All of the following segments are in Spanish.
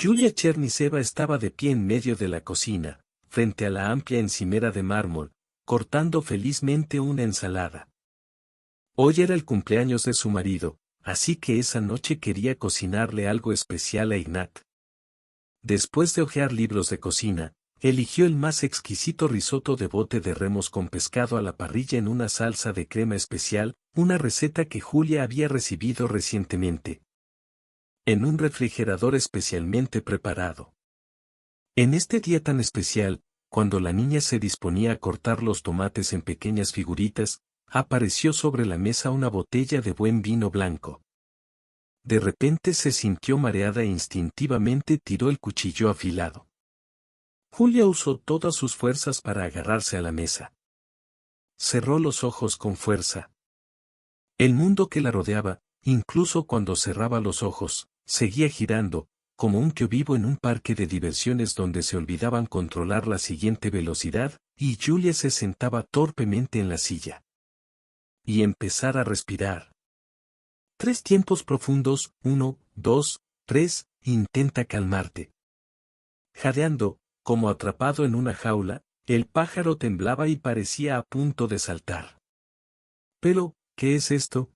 Yulia Cherniseva estaba de pie en medio de la cocina, frente a la amplia encimera de mármol, cortando felizmente una ensalada. Hoy era el cumpleaños de su marido, así que esa noche quería cocinarle algo especial a Ignat. Después de hojear libros de cocina, eligió el más exquisito risotto de bote de remos con pescado a la parrilla en una salsa de crema especial, una receta que Julia había recibido recientemente en un refrigerador especialmente preparado. En este día tan especial, cuando la niña se disponía a cortar los tomates en pequeñas figuritas, apareció sobre la mesa una botella de buen vino blanco. De repente se sintió mareada e instintivamente tiró el cuchillo afilado. Julia usó todas sus fuerzas para agarrarse a la mesa. Cerró los ojos con fuerza. El mundo que la rodeaba, incluso cuando cerraba los ojos, seguía girando, como un tío vivo en un parque de diversiones donde se olvidaban controlar la siguiente velocidad, y Julia se sentaba torpemente en la silla. Y empezar a respirar. 3 tiempos profundos, 1, 2, 3, intenta calmarte. Jadeando, como atrapado en una jaula, el pájaro temblaba y parecía a punto de saltar. Pero, ¿qué es esto?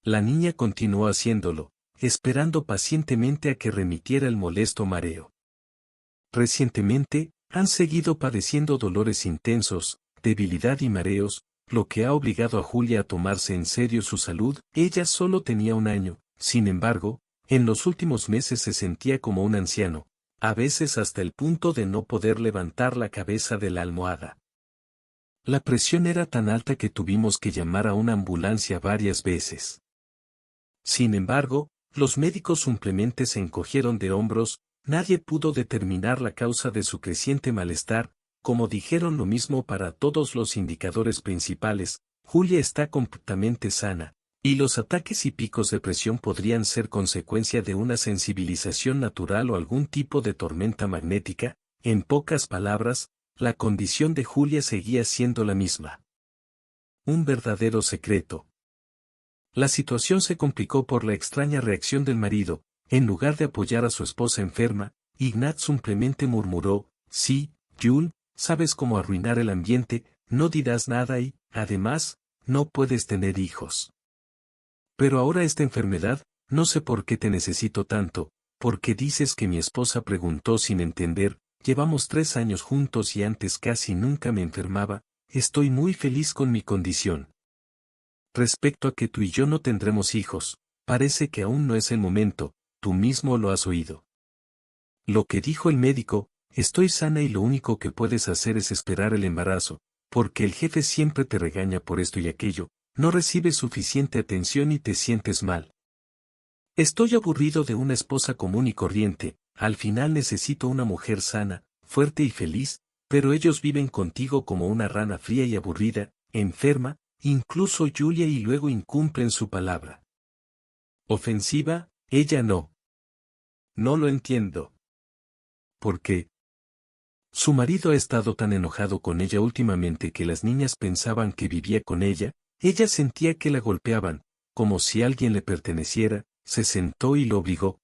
La niña continuó haciéndolo, esperando pacientemente a que remitiera el molesto mareo. Recientemente, han seguido padeciendo dolores intensos, debilidad y mareos, lo que ha obligado a Julia a tomarse en serio su salud. Ella solo tenía 1 año, sin embargo, en los últimos meses se sentía como un anciano, a veces hasta el punto de no poder levantar la cabeza de la almohada. La presión era tan alta que tuvimos que llamar a una ambulancia varias veces. Sin embargo, los médicos simplemente se encogieron de hombros, nadie pudo determinar la causa de su creciente malestar, como dijeron lo mismo para todos los indicadores principales. Julia está completamente sana, y los ataques y picos de presión podrían ser consecuencia de una sensibilización natural o algún tipo de tormenta magnética. En pocas palabras, la condición de Julia seguía siendo la misma. Un verdadero secreto. La situación se complicó por la extraña reacción del marido. En lugar de apoyar a su esposa enferma, Ignat simplemente murmuró: sí, Jul, sabes cómo arruinar el ambiente, no dirás nada y, además, no puedes tener hijos. Pero ahora esta enfermedad, no sé por qué te necesito tanto, porque dices que mi esposa preguntó sin entender. Llevamos 3 años juntos y antes casi nunca me enfermaba, estoy muy feliz con mi condición. Respecto a que tú y yo no tendremos hijos, parece que aún no es el momento, tú mismo lo has oído. Lo que dijo el médico: estoy sana y lo único que puedes hacer es esperar el embarazo, porque el jefe siempre te regaña por esto y aquello, no recibes suficiente atención y te sientes mal. Estoy aburrido de una esposa común y corriente, al final necesito una mujer sana, fuerte y feliz, pero ellos viven contigo como una rana fría y aburrida, enferma, incluso Julia, y luego incumplen su palabra. Ofensiva, ella no. No lo entiendo. ¿Por qué? Su marido ha estado tan enojado con ella últimamente que las niñas pensaban que vivía con ella sentía que la golpeaban, como si alguien le perteneciera. Se sentó y lo obligó.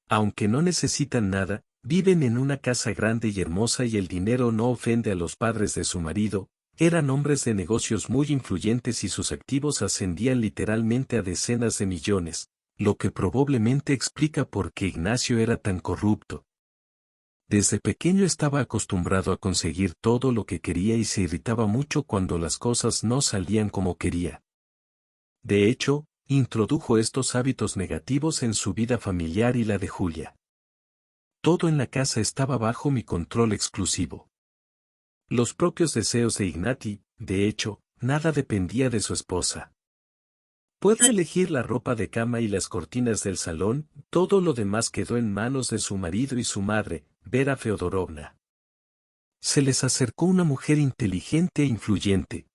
Aunque no necesitan nada, viven en una casa grande y hermosa y el dinero no ofende a los padres de su marido. Eran hombres de negocios muy influyentes y sus activos ascendían literalmente a decenas de millones, lo que probablemente explica por qué Ignacio era tan corrupto. Desde pequeño estaba acostumbrado a conseguir todo lo que quería y se irritaba mucho cuando las cosas no salían como quería. De hecho, introdujo estos hábitos negativos en su vida familiar y la de Julia. Todo en la casa estaba bajo mi control exclusivo. Los propios deseos de Ignati, de hecho, nada dependía de su esposa. Puede elegir la ropa de cama y las cortinas del salón, todo lo demás quedó en manos de su marido y su madre, Vera Feodorovna. Se les acercó una mujer inteligente e influyente.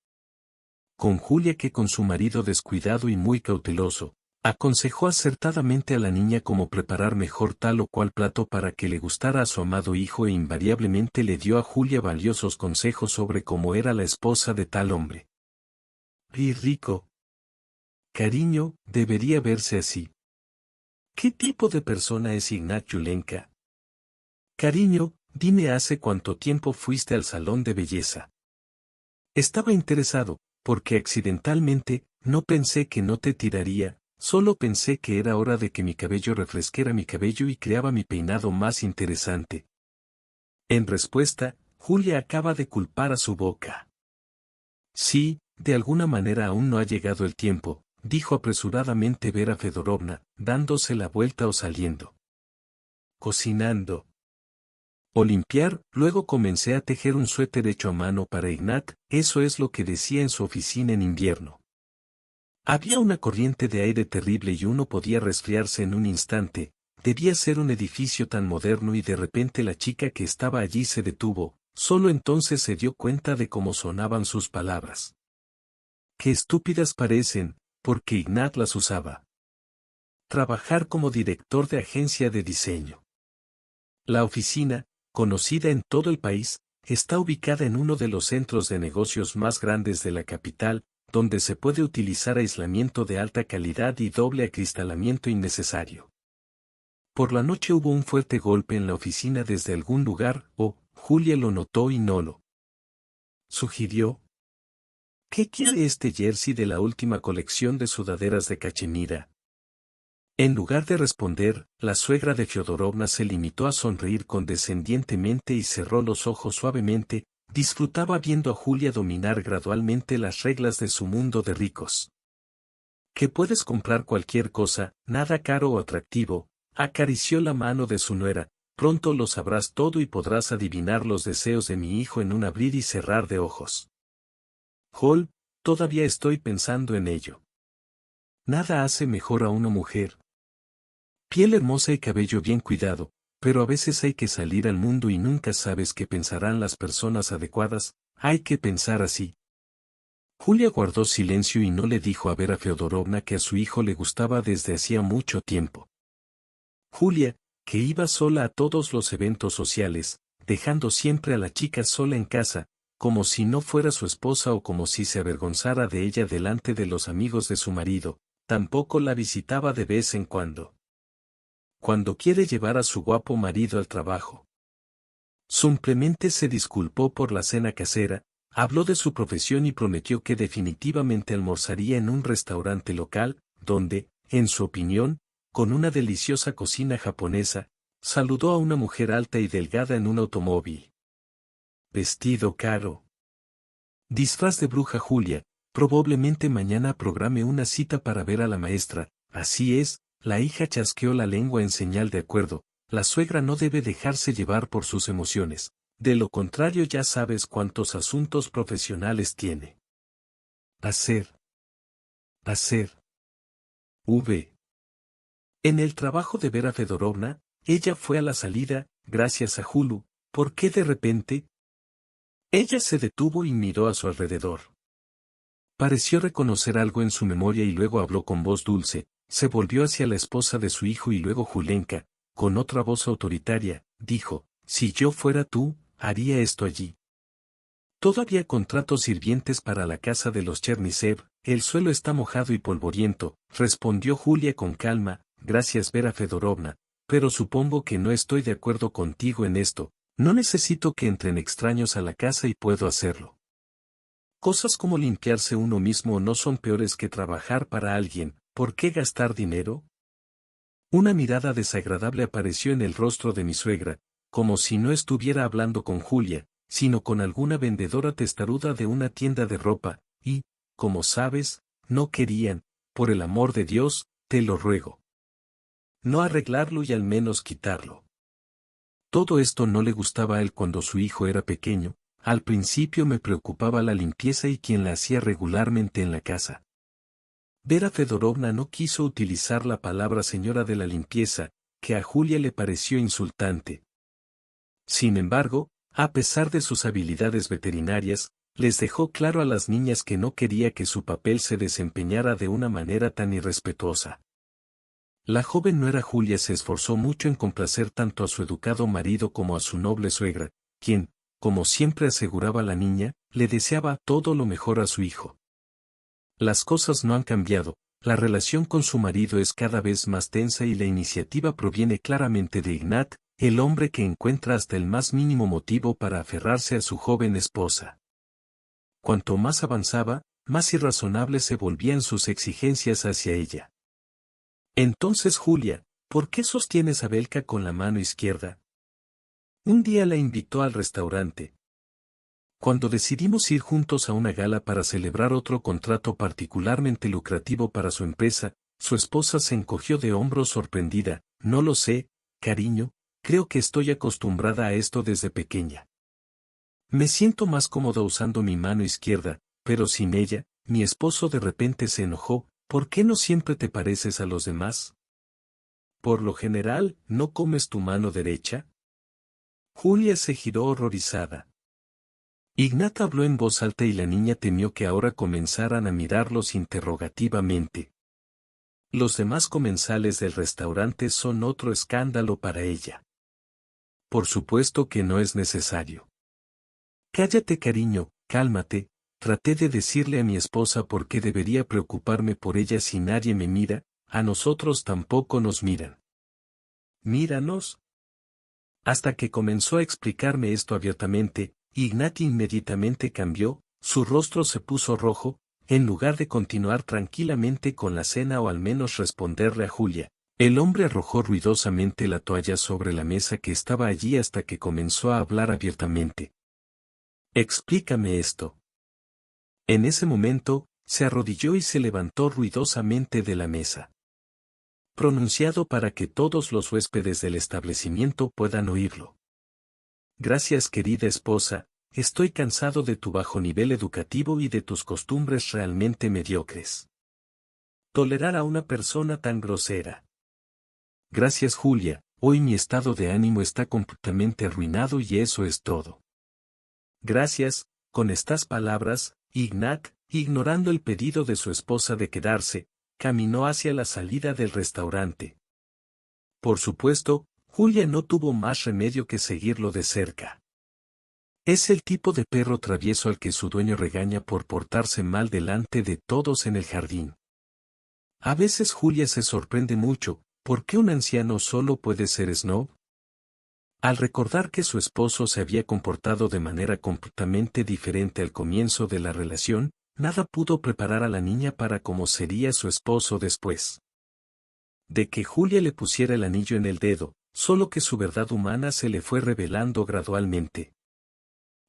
Con Julia, que con su marido descuidado y muy cauteloso, aconsejó acertadamente a la niña cómo preparar mejor tal o cual plato para que le gustara a su amado hijo, e invariablemente le dio a Julia valiosos consejos sobre cómo era la esposa de tal hombre. Y rico. Cariño, debería verse así. ¿Qué tipo de persona es Ignat Yulenka? Cariño, dime hace cuánto tiempo fuiste al salón de belleza. Estaba interesado, porque accidentalmente, no pensé que no te tiraría, solo pensé que era hora de que mi cabello refrescara mi cabello y creaba mi peinado más interesante. En respuesta, Julia acaba de culpar a su boca. Sí, de alguna manera aún no ha llegado el tiempo, dijo apresuradamente Vera Fedorovna, dándose la vuelta o saliendo. Cocinando. O limpiar, luego comencé a tejer un suéter hecho a mano para Ignat, eso es lo que decía en su oficina en invierno. Había una corriente de aire terrible y uno podía resfriarse en un instante, debía ser un edificio tan moderno y de repente la chica que estaba allí se detuvo, solo entonces se dio cuenta de cómo sonaban sus palabras. Qué estúpidas parecen, porque Ignat las usaba. Trabajar como director de agencia de diseño. La oficina, conocida en todo el país, está ubicada en uno de los centros de negocios más grandes de la capital, donde se puede utilizar aislamiento de alta calidad y doble acristalamiento innecesario. Por la noche hubo un fuerte golpe en la oficina desde algún lugar, Julia lo notó y no lo sugirió. ¿Qué quiere este jersey de la última colección de sudaderas de cachemira? En lugar de responder, la suegra de Fyodorovna se limitó a sonreír condescendientemente y cerró los ojos suavemente, disfrutaba viendo a Julia dominar gradualmente las reglas de su mundo de ricos. Que puedes comprar cualquier cosa, nada caro o atractivo, acarició la mano de su nuera, pronto lo sabrás todo y podrás adivinar los deseos de mi hijo en un abrir y cerrar de ojos. Hall, todavía estoy pensando en ello. Nada hace mejor a una mujer. Piel hermosa y cabello bien cuidado, pero a veces hay que salir al mundo y nunca sabes qué pensarán las personas adecuadas, hay que pensar así. Julia guardó silencio y no le dijo a Vera Feodorovna que a su hijo le gustaba desde hacía mucho tiempo. Julia, que iba sola a todos los eventos sociales, dejando siempre a la chica sola en casa, como si no fuera su esposa o como si se avergonzara de ella delante de los amigos de su marido, tampoco la visitaba de vez en cuando. Cuando quiere llevar a su guapo marido al trabajo. Simplemente se disculpó por la cena casera, habló de su profesión y prometió que definitivamente almorzaría en un restaurante local, donde, en su opinión, con una deliciosa cocina japonesa, saludó a una mujer alta y delgada en un automóvil. Vestido caro. Disfraz de bruja Julia, probablemente mañana programe una cita para ver a la maestra, así es. La hija chasqueó la lengua en señal de acuerdo, la suegra no debe dejarse llevar por sus emociones, de lo contrario ya sabes cuántos asuntos profesionales tiene. Hacer. En el trabajo de Vera Fedorovna, ella fue a la salida, gracias a Julu, ¿por qué de repente? Ella se detuvo y miró a su alrededor. Pareció reconocer algo en su memoria y luego habló con voz dulce. Se volvió hacia la esposa de su hijo y luego Julenka, con otra voz autoritaria, dijo, si yo fuera tú, haría esto allí. Todavía contrato sirvientes para la casa de los Chernisev, el suelo está mojado y polvoriento, respondió Julia con calma, gracias Vera Fedorovna, pero supongo que no estoy de acuerdo contigo en esto, no necesito que entren extraños a la casa y puedo hacerlo. Cosas como limpiarse uno mismo no son peores que trabajar para alguien. ¿Por qué gastar dinero? Una mirada desagradable apareció en el rostro de mi suegra, como si no estuviera hablando con Julia, sino con alguna vendedora testaruda de una tienda de ropa, y, como sabes, no querían, por el amor de Dios, te lo ruego. No arreglarlo y al menos quitarlo. Todo esto no le gustaba a él cuando su hijo era pequeño, al principio me preocupaba la limpieza y quien la hacía regularmente en la casa. Vera Fedorovna no quiso utilizar la palabra señora de la limpieza, que a Julia le pareció insultante. Sin embargo, a pesar de sus habilidades veterinarias, les dejó claro a las niñas que no quería que su papel se desempeñara de una manera tan irrespetuosa. La joven nuera Julia se esforzó mucho en complacer tanto a su educado marido como a su noble suegra, quien, como siempre aseguraba la niña, le deseaba todo lo mejor a su hijo. Las cosas no han cambiado, la relación con su marido es cada vez más tensa y la iniciativa proviene claramente de Ignat, el hombre que encuentra hasta el más mínimo motivo para aferrarse a su joven esposa. Cuanto más avanzaba, más irrazonables se volvían sus exigencias hacia ella. Entonces Julia, ¿por qué sostienes a Belka con la mano izquierda? Un día la invitó al restaurante. Cuando decidimos ir juntos a una gala para celebrar otro contrato particularmente lucrativo para su empresa, su esposa se encogió de hombros sorprendida. No lo sé, cariño, creo que estoy acostumbrada a esto desde pequeña. Me siento más cómoda usando mi mano izquierda, pero sin ella. Mi esposo de repente se enojó. ¿Por qué no siempre te pareces a los demás? Por lo general, ¿no comes tu mano derecha? Julia se giró horrorizada. Ignat habló en voz alta y la niña temió que ahora comenzaran a mirarlos interrogativamente. Los demás comensales del restaurante son otro escándalo para ella. Por supuesto que no es necesario. Cállate, cariño, cálmate. Traté de decirle a mi esposa por qué debería preocuparme por ella si nadie me mira, a nosotros tampoco nos miran. Míranos. Hasta que comenzó a explicarme esto abiertamente, Ignat inmediatamente cambió, su rostro se puso rojo, en lugar de continuar tranquilamente con la cena o al menos responderle a Julia. El hombre arrojó ruidosamente la toalla sobre la mesa que estaba allí hasta que comenzó a hablar abiertamente. Explícame esto. En ese momento, se arrodilló y se levantó ruidosamente de la mesa. Pronunciado para que todos los huéspedes del establecimiento puedan oírlo. Gracias, querida esposa, estoy cansado de tu bajo nivel educativo y de tus costumbres realmente mediocres. Tolerar a una persona tan grosera. Gracias, Julia, hoy mi estado de ánimo está completamente arruinado y eso es todo. Gracias. Con estas palabras, Ignat, ignorando el pedido de su esposa de quedarse, caminó hacia la salida del restaurante. Por supuesto, Julia no tuvo más remedio que seguirlo de cerca. Es el tipo de perro travieso al que su dueño regaña por portarse mal delante de todos en el jardín. A veces Julia se sorprende mucho, ¿por qué un anciano solo puede ser snob? Al recordar que su esposo se había comportado de manera completamente diferente al comienzo de la relación, nada pudo preparar a la niña para cómo sería su esposo después. De que Julia le pusiera el anillo en el dedo, solo que su verdad humana se le fue revelando gradualmente.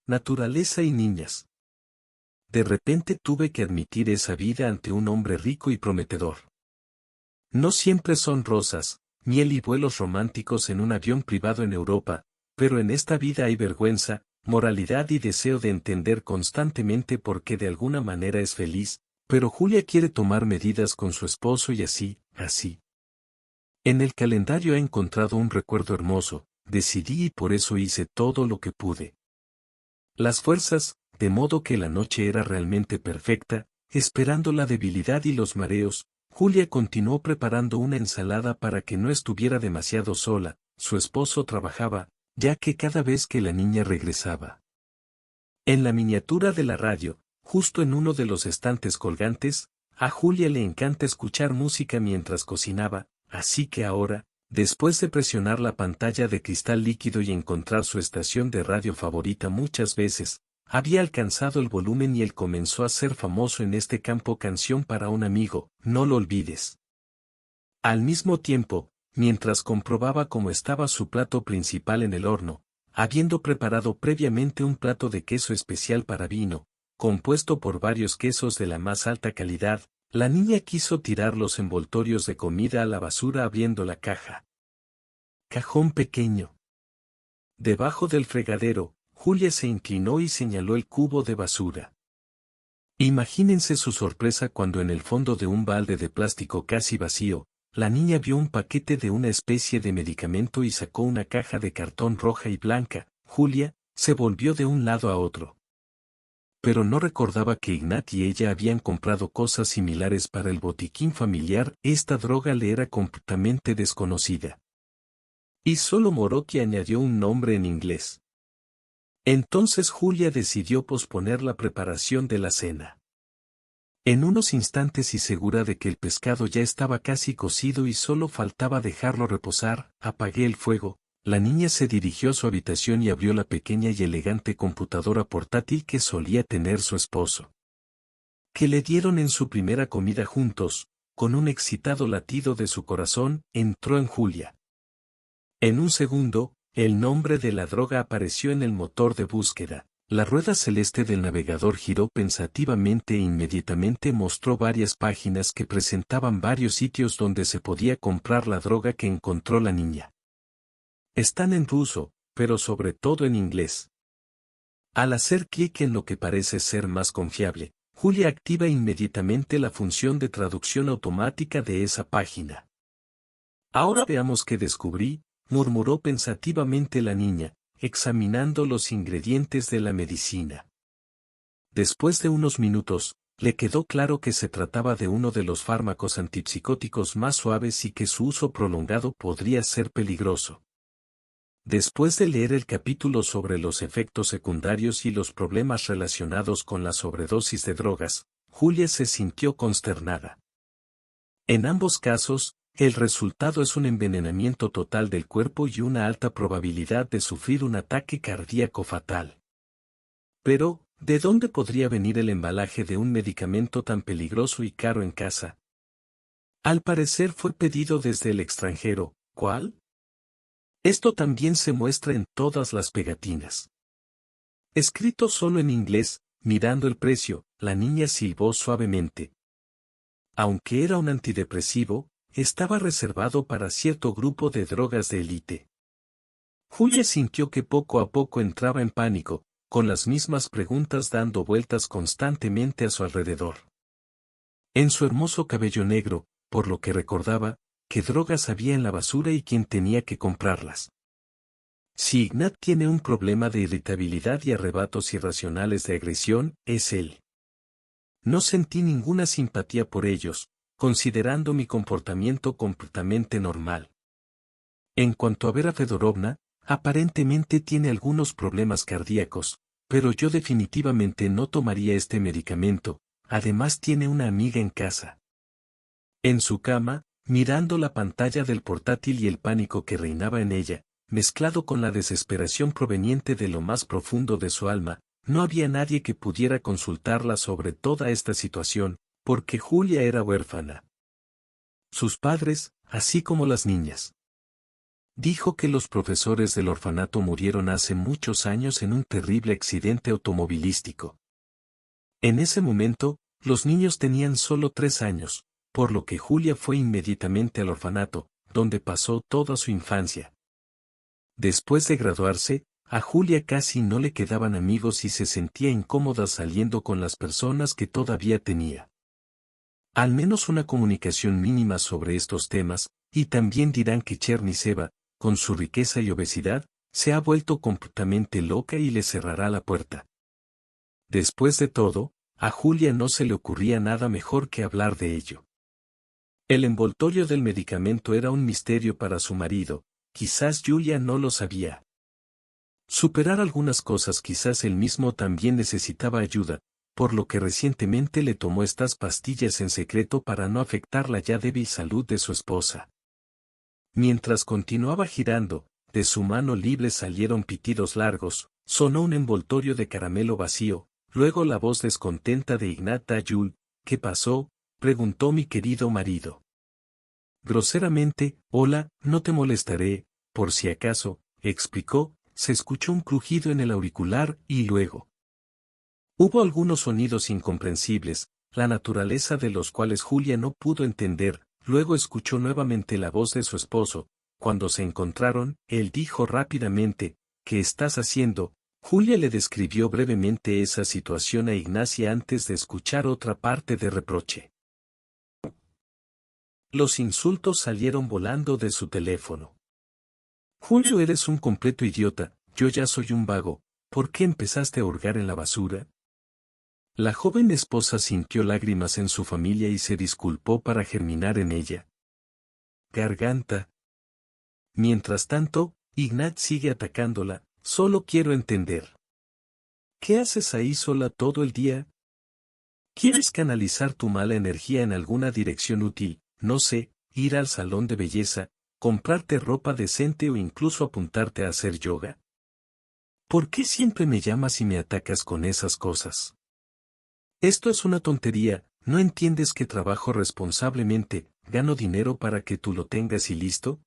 Naturaleza y niñas. De repente tuve que admitir esa vida ante un hombre rico y prometedor. No siempre son rosas, miel y vuelos románticos en un avión privado en Europa, pero en esta vida hay vergüenza, moralidad y deseo de entender constantemente por qué de alguna manera es feliz, pero Julia quiere tomar medidas con su esposo y así. En el calendario he encontrado un recuerdo hermoso, decidí y por eso hice todo lo que pude. Las fuerzas, de modo que la noche era realmente perfecta, esperando la debilidad y los mareos, Julia continuó preparando una ensalada para que no estuviera demasiado sola. Su esposo trabajaba, ya que cada vez que la niña regresaba. En la miniatura de la radio, justo en uno de los estantes colgantes, a Julia le encanta escuchar música mientras cocinaba, así que ahora, después de presionar la pantalla de cristal líquido y encontrar su estación de radio favorita muchas veces, había alcanzado el volumen y él comenzó a ser famoso en este campo. Canción para un amigo, no lo olvides. Al mismo tiempo, mientras comprobaba cómo estaba su plato principal en el horno, habiendo preparado previamente un plato de queso especial para vino, compuesto por varios quesos de la más alta calidad, la niña quiso tirar los envoltorios de comida a la basura abriendo la caja. Cajón pequeño. Debajo del fregadero, Julia se inclinó y señaló el cubo de basura. Imagínense su sorpresa cuando en el fondo de un balde de plástico casi vacío, la niña vio un paquete de una especie de medicamento y sacó una caja de cartón roja y blanca. Julia se volvió de un lado a otro. Pero no recordaba que Ignat y ella habían comprado cosas similares para el botiquín familiar. Esta droga le era completamente desconocida. Y solo Moroki añadió un nombre en inglés. Entonces Julia decidió posponer la preparación de la cena. En unos instantes y segura de que el pescado ya estaba casi cocido y solo faltaba dejarlo reposar, apagué el fuego. La niña se dirigió a su habitación y abrió la pequeña y elegante computadora portátil que solía tener su esposo. Que le dieron en su primera comida juntos, con un excitado latido de su corazón, entró en Julia. En un segundo, el nombre de la droga apareció en el motor de búsqueda. La rueda celeste del navegador giró pensativamente e inmediatamente mostró varias páginas que presentaban varios sitios donde se podía comprar la droga que encontró la niña. Están en ruso, pero sobre todo en inglés. Al hacer clic en lo que parece ser más confiable, Julia activa inmediatamente la función de traducción automática de esa página. Ahora veamos qué descubrí, murmuró pensativamente la niña, examinando los ingredientes de la medicina. Después de unos minutos, le quedó claro que se trataba de uno de los fármacos antipsicóticos más suaves y que su uso prolongado podría ser peligroso. Después de leer el capítulo sobre los efectos secundarios y los problemas relacionados con la sobredosis de drogas, Julia se sintió consternada. En ambos casos, el resultado es un envenenamiento total del cuerpo y una alta probabilidad de sufrir un ataque cardíaco fatal. Pero, ¿de dónde podría venir el embalaje de un medicamento tan peligroso y caro en casa? Al parecer fue pedido desde el extranjero. ¿Cuál? Esto también se muestra en todas las pegatinas. Escrito solo en inglés, mirando el precio, la niña silbó suavemente. Aunque era un antidepresivo, estaba reservado para cierto grupo de drogas de élite. Julia sintió que poco a poco entraba en pánico, con las mismas preguntas dando vueltas constantemente a su alrededor. En su hermoso cabello negro, por lo que recordaba, qué drogas había en la basura y quién tenía que comprarlas. Si Ignat tiene un problema de irritabilidad y arrebatos irracionales de agresión, es él. No sentí ninguna simpatía por ellos, considerando mi comportamiento completamente normal. En cuanto a Vera Fedorovna, aparentemente tiene algunos problemas cardíacos, pero yo definitivamente no tomaría este medicamento, además tiene una amiga en casa. En su cama, mirando la pantalla del portátil y el pánico que reinaba en ella, mezclado con la desesperación proveniente de lo más profundo de su alma, no había nadie que pudiera consultarla sobre toda esta situación, porque Julia era huérfana. Sus padres, así como las niñas. Dijo que los profesores del orfanato murieron hace muchos años en un terrible accidente automovilístico. En ese momento, los niños tenían solo 3 años, por lo que Julia fue inmediatamente al orfanato, donde pasó toda su infancia. Después de graduarse, a Julia casi no le quedaban amigos y se sentía incómoda saliendo con las personas que todavía tenía. Al menos una comunicación mínima sobre estos temas, y también dirán que Cherniseva, con su riqueza y obesidad, se ha vuelto completamente loca y le cerrará la puerta. Después de todo, a Julia no se le ocurría nada mejor que hablar de ello. El envoltorio del medicamento era un misterio para su marido, quizás Julia no lo sabía. Superar algunas cosas quizás él mismo también necesitaba ayuda, por lo que recientemente le tomó estas pastillas en secreto para no afectar la ya débil salud de su esposa. Mientras continuaba girando, de su mano libre salieron pitidos largos, sonó un envoltorio de caramelo vacío, luego la voz descontenta de Ignat Dayul. ¿Qué pasó?, preguntó mi querido marido. Groseramente, hola, no te molestaré, por si acaso, explicó, se escuchó un crujido en el auricular y luego. Hubo algunos sonidos incomprensibles, la naturaleza de los cuales Julia no pudo entender, luego escuchó nuevamente la voz de su esposo. Cuando se encontraron, él dijo rápidamente, ¿qué estás haciendo? Julia le describió brevemente esa situación a Ignacia antes de escuchar otra parte de reproche. Los insultos salieron volando de su teléfono. Julio, eres un completo idiota, yo ya soy un vago, ¿por qué empezaste a hurgar en la basura? La joven esposa sintió lágrimas en su familia y se disculpó para germinar en ella. Garganta. Mientras tanto, Ignat sigue atacándola, solo quiero entender. ¿Qué haces ahí sola todo el día? ¿Quieres canalizar tu mala energía en alguna dirección útil? No sé, ir al salón de belleza, comprarte ropa decente o incluso apuntarte a hacer yoga. ¿Por qué siempre me llamas y me atacas con esas cosas? Esto es una tontería, ¿no entiendes que trabajo responsablemente, gano dinero para que tú lo tengas y listo?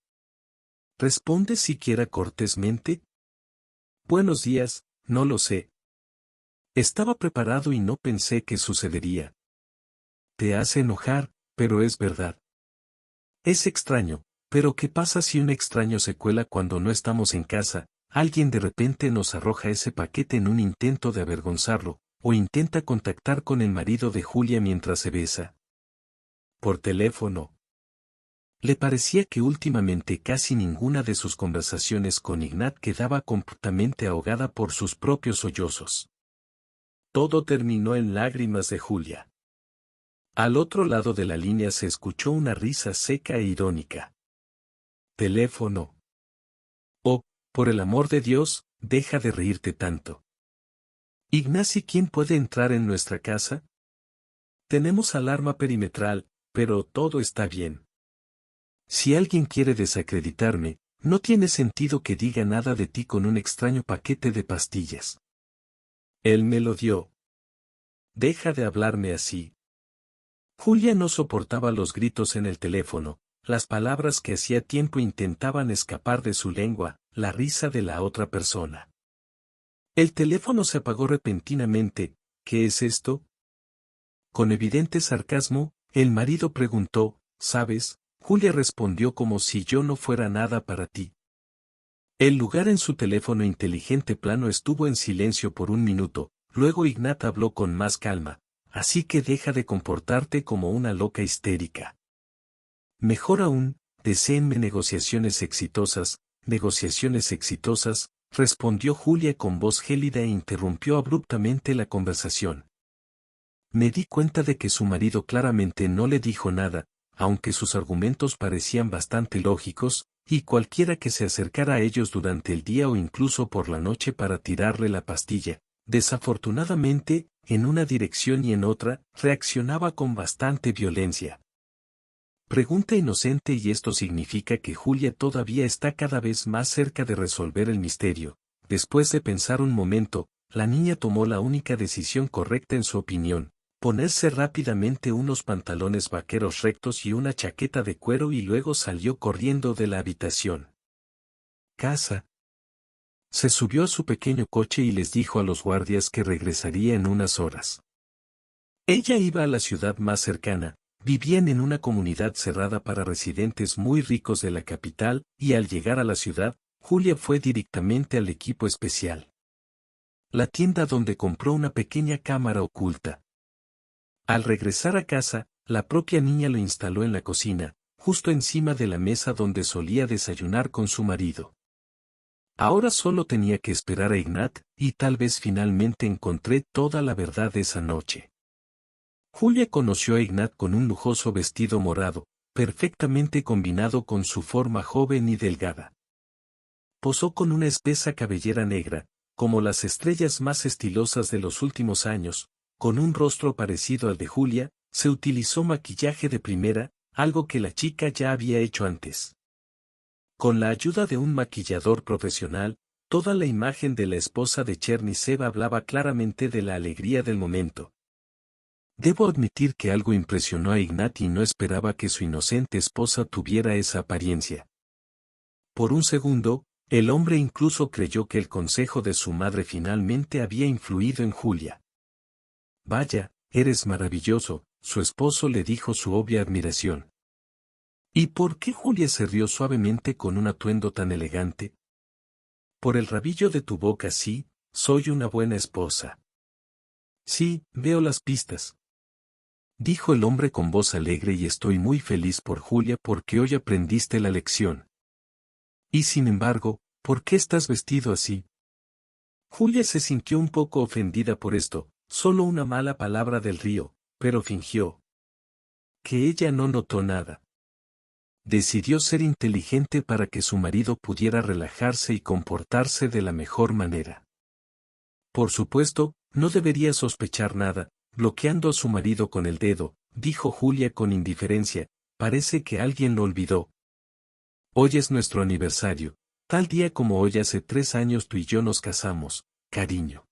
¿Responde siquiera cortésmente? Buenos días, no lo sé. Estaba preparado y no pensé que sucedería. Te hace enojar, pero es verdad. Es extraño, pero ¿qué pasa si un extraño se cuela cuando no estamos en casa? Alguien de repente nos arroja ese paquete en un intento de avergonzarlo, o intenta contactar con el marido de Julia mientras se besa. Por teléfono. Le parecía que últimamente casi ninguna de sus conversaciones con Ignat quedaba completamente ahogada por sus propios sollozos. Todo terminó en lágrimas de Julia. Al otro lado de la línea se escuchó una risa seca e irónica. Teléfono. Oh, por el amor de Dios, deja de reírte tanto. Ignacy, ¿quién puede entrar en nuestra casa? Tenemos alarma perimetral, pero todo está bien. Si alguien quiere desacreditarme, no tiene sentido que diga nada de ti con un extraño paquete de pastillas. Él me lo dio. Deja de hablarme así. Julia no soportaba los gritos en el teléfono, las palabras que hacía tiempo intentaban escapar de su lengua, la risa de la otra persona. El teléfono se apagó repentinamente. ¿Qué es esto? Con evidente sarcasmo, el marido preguntó, ¿sabes? Julia respondió como si yo no fuera nada para ti. El lugar en su teléfono inteligente plano estuvo en silencio por un minuto, luego Ignat habló con más calma, así que deja de comportarte como una loca histérica. Mejor aún, deséenme negociaciones exitosas, respondió Julia con voz gélida e interrumpió abruptamente la conversación. Me di cuenta de que su marido claramente no le dijo nada, aunque sus argumentos parecían bastante lógicos, y cualquiera que se acercara a ellos durante el día o incluso por la noche para tirarle la pastilla, desafortunadamente, en una dirección y en otra, reaccionaba con bastante violencia. Pregunta inocente, y esto significa que Julia todavía está cada vez más cerca de resolver el misterio. Después de pensar un momento, la niña tomó la única decisión correcta en su opinión. Ponerse rápidamente unos pantalones vaqueros rectos y una chaqueta de cuero y luego salió corriendo de la habitación. Casa. Se subió a su pequeño coche y les dijo a los guardias que regresaría en unas horas. Ella iba a la ciudad más cercana, vivían en una comunidad cerrada para residentes muy ricos de la capital, y al llegar a la ciudad, Julia fue directamente al equipo especial. La tienda donde compró una pequeña cámara oculta. Al regresar a casa, la propia niña lo instaló en la cocina, justo encima de la mesa donde solía desayunar con su marido. Ahora solo tenía que esperar a Ignat, y tal vez finalmente encontré toda la verdad esa noche. Julia conoció a Ignat con un lujoso vestido morado, perfectamente combinado con su forma joven y delgada. Posó con una espesa cabellera negra, como las estrellas más estilosas de los últimos años. Con un rostro parecido al de Julia, se utilizó maquillaje de primera, algo que la chica ya había hecho antes. Con la ayuda de un maquillador profesional, toda la imagen de la esposa de Chernisev hablaba claramente de la alegría del momento. Debo admitir que algo impresionó a Ignat y no esperaba que su inocente esposa tuviera esa apariencia. Por un segundo, el hombre incluso creyó que el consejo de su madre finalmente había influido en Julia. Vaya, eres maravilloso, su esposo le dijo su obvia admiración. ¿Y por qué Julia se rió suavemente con un atuendo tan elegante? Por el rabillo de tu boca, sí, soy una buena esposa. Sí, veo las pistas. Dijo el hombre con voz alegre, y estoy muy feliz por Julia porque hoy aprendiste la lección. Y sin embargo, ¿por qué estás vestido así? Julia se sintió un poco ofendida por esto. Solo una mala palabra del río, pero fingió que ella no notó nada. Decidió ser inteligente para que su marido pudiera relajarse y comportarse de la mejor manera. Por supuesto, no debería sospechar nada, bloqueando a su marido con el dedo, dijo Julia con indiferencia, parece que alguien lo olvidó. Hoy es nuestro aniversario, tal día como hoy hace 3 años tú y yo nos casamos, cariño.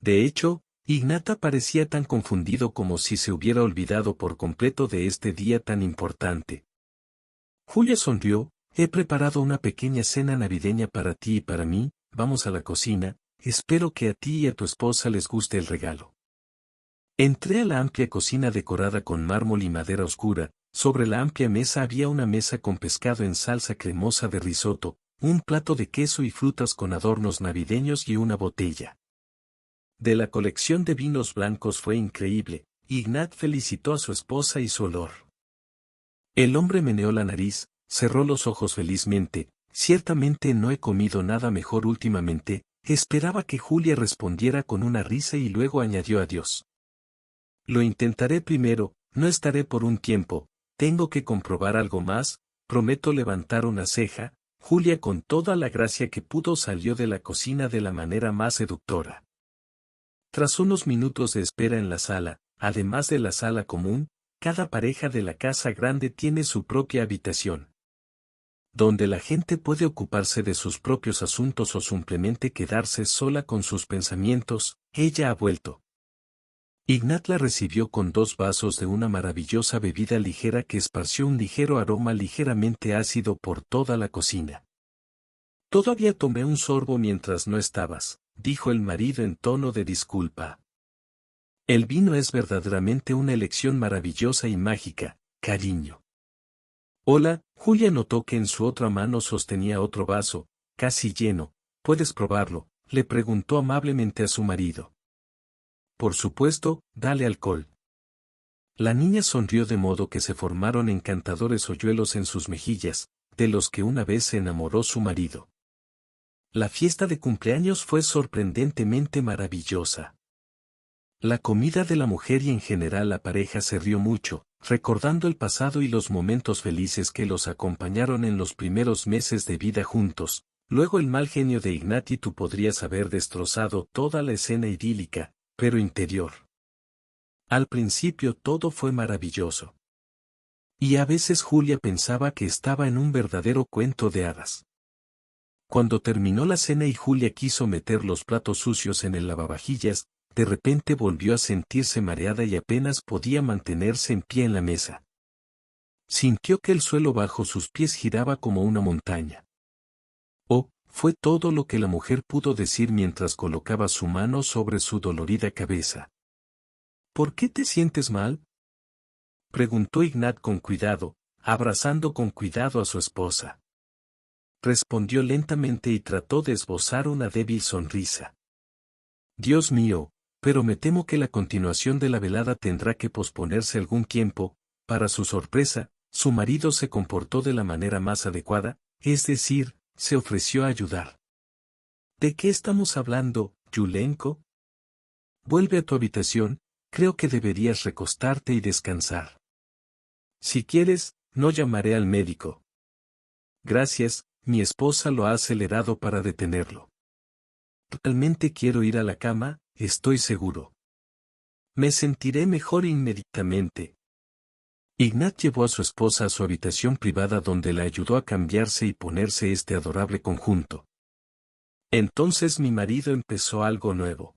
De hecho, Ignata parecía tan confundido como si se hubiera olvidado por completo de este día tan importante. Julia sonrió, he preparado una pequeña cena navideña para ti y para mí, vamos a la cocina, espero que a ti y a tu esposa les guste el regalo. Entré a la amplia cocina decorada con mármol y madera oscura, sobre la amplia mesa había una mesa con pescado en salsa cremosa de risotto, un plato de queso y frutas con adornos navideños y una botella de la colección de vinos blancos fue increíble. Ignat felicitó a su esposa y su olor. El hombre meneó la nariz, cerró los ojos felizmente, ciertamente no he comido nada mejor últimamente, esperaba que Julia respondiera con una risa y luego añadió adiós. Lo intentaré primero, no estaré por un tiempo, tengo que comprobar algo más, prometo levantar una ceja. Julia con toda la gracia que pudo salió de la cocina de la manera más seductora. Tras unos minutos de espera en la sala, además de la sala común, cada pareja de la casa grande tiene su propia habitación, donde la gente puede ocuparse de sus propios asuntos o simplemente quedarse sola con sus pensamientos. Ella ha vuelto. Ignat la recibió con 2 vasos de una maravillosa bebida ligera que esparció un ligero aroma ligeramente ácido por toda la cocina. Todavía tomé un sorbo mientras no estabas, dijo el marido en tono de disculpa. El vino es verdaderamente una elección maravillosa y mágica, cariño. Hola, Julia notó que en su otra mano sostenía otro vaso, casi lleno. ¿Puedes probarlo?, le preguntó amablemente a su marido. Por supuesto, dale alcohol. La niña sonrió de modo que se formaron encantadores hoyuelos en sus mejillas, de los que una vez se enamoró su marido. La fiesta de cumpleaños fue sorprendentemente maravillosa. La comida de la mujer y en general la pareja se rió mucho, recordando el pasado y los momentos felices que los acompañaron en los primeros meses de vida juntos. Luego el mal genio de Ignatitu podrías haber destrozado toda la escena idílica, pero interior. Al principio todo fue maravilloso. Y a veces Julia pensaba que estaba en un verdadero cuento de hadas. Cuando terminó la cena y Julia quiso meter los platos sucios en el lavavajillas, de repente volvió a sentirse mareada y apenas podía mantenerse en pie en la mesa. Sintió que el suelo bajo sus pies giraba como una montaña. Oh, fue todo lo que la mujer pudo decir mientras colocaba su mano sobre su dolorida cabeza. ¿Por qué te sientes mal?, preguntó Ignat con cuidado, abrazando con cuidado a su esposa. Respondió lentamente y trató de esbozar una débil sonrisa. Dios mío, pero me temo que la continuación de la velada tendrá que posponerse algún tiempo. Para su sorpresa, su marido se comportó de la manera más adecuada, es decir, se ofreció a ayudar. ¿De qué estamos hablando, Yulenko? Vuelve a tu habitación, creo que deberías recostarte y descansar. Si quieres, no llamaré al médico. Gracias, mi esposa lo ha acelerado para detenerlo. Realmente quiero ir a la cama, estoy seguro. Me sentiré mejor inmediatamente. Ignat llevó a su esposa a su habitación privada donde la ayudó a cambiarse y ponerse este adorable conjunto. Entonces mi marido empezó algo nuevo.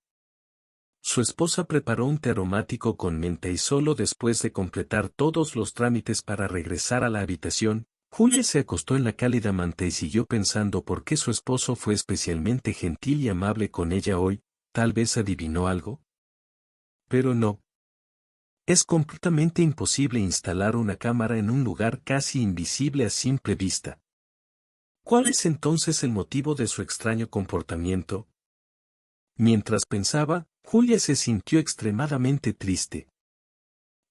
Su esposa preparó un té aromático con menta y solo después de completar todos los trámites para regresar a la habitación, Julia se acostó en la cálida manta y siguió pensando por qué su esposo fue especialmente gentil y amable con ella hoy. Tal vez adivinó algo. Pero no. Es completamente imposible instalar una cámara en un lugar casi invisible a simple vista. ¿Cuál es entonces el motivo de su extraño comportamiento? Mientras pensaba, Julia se sintió extremadamente triste.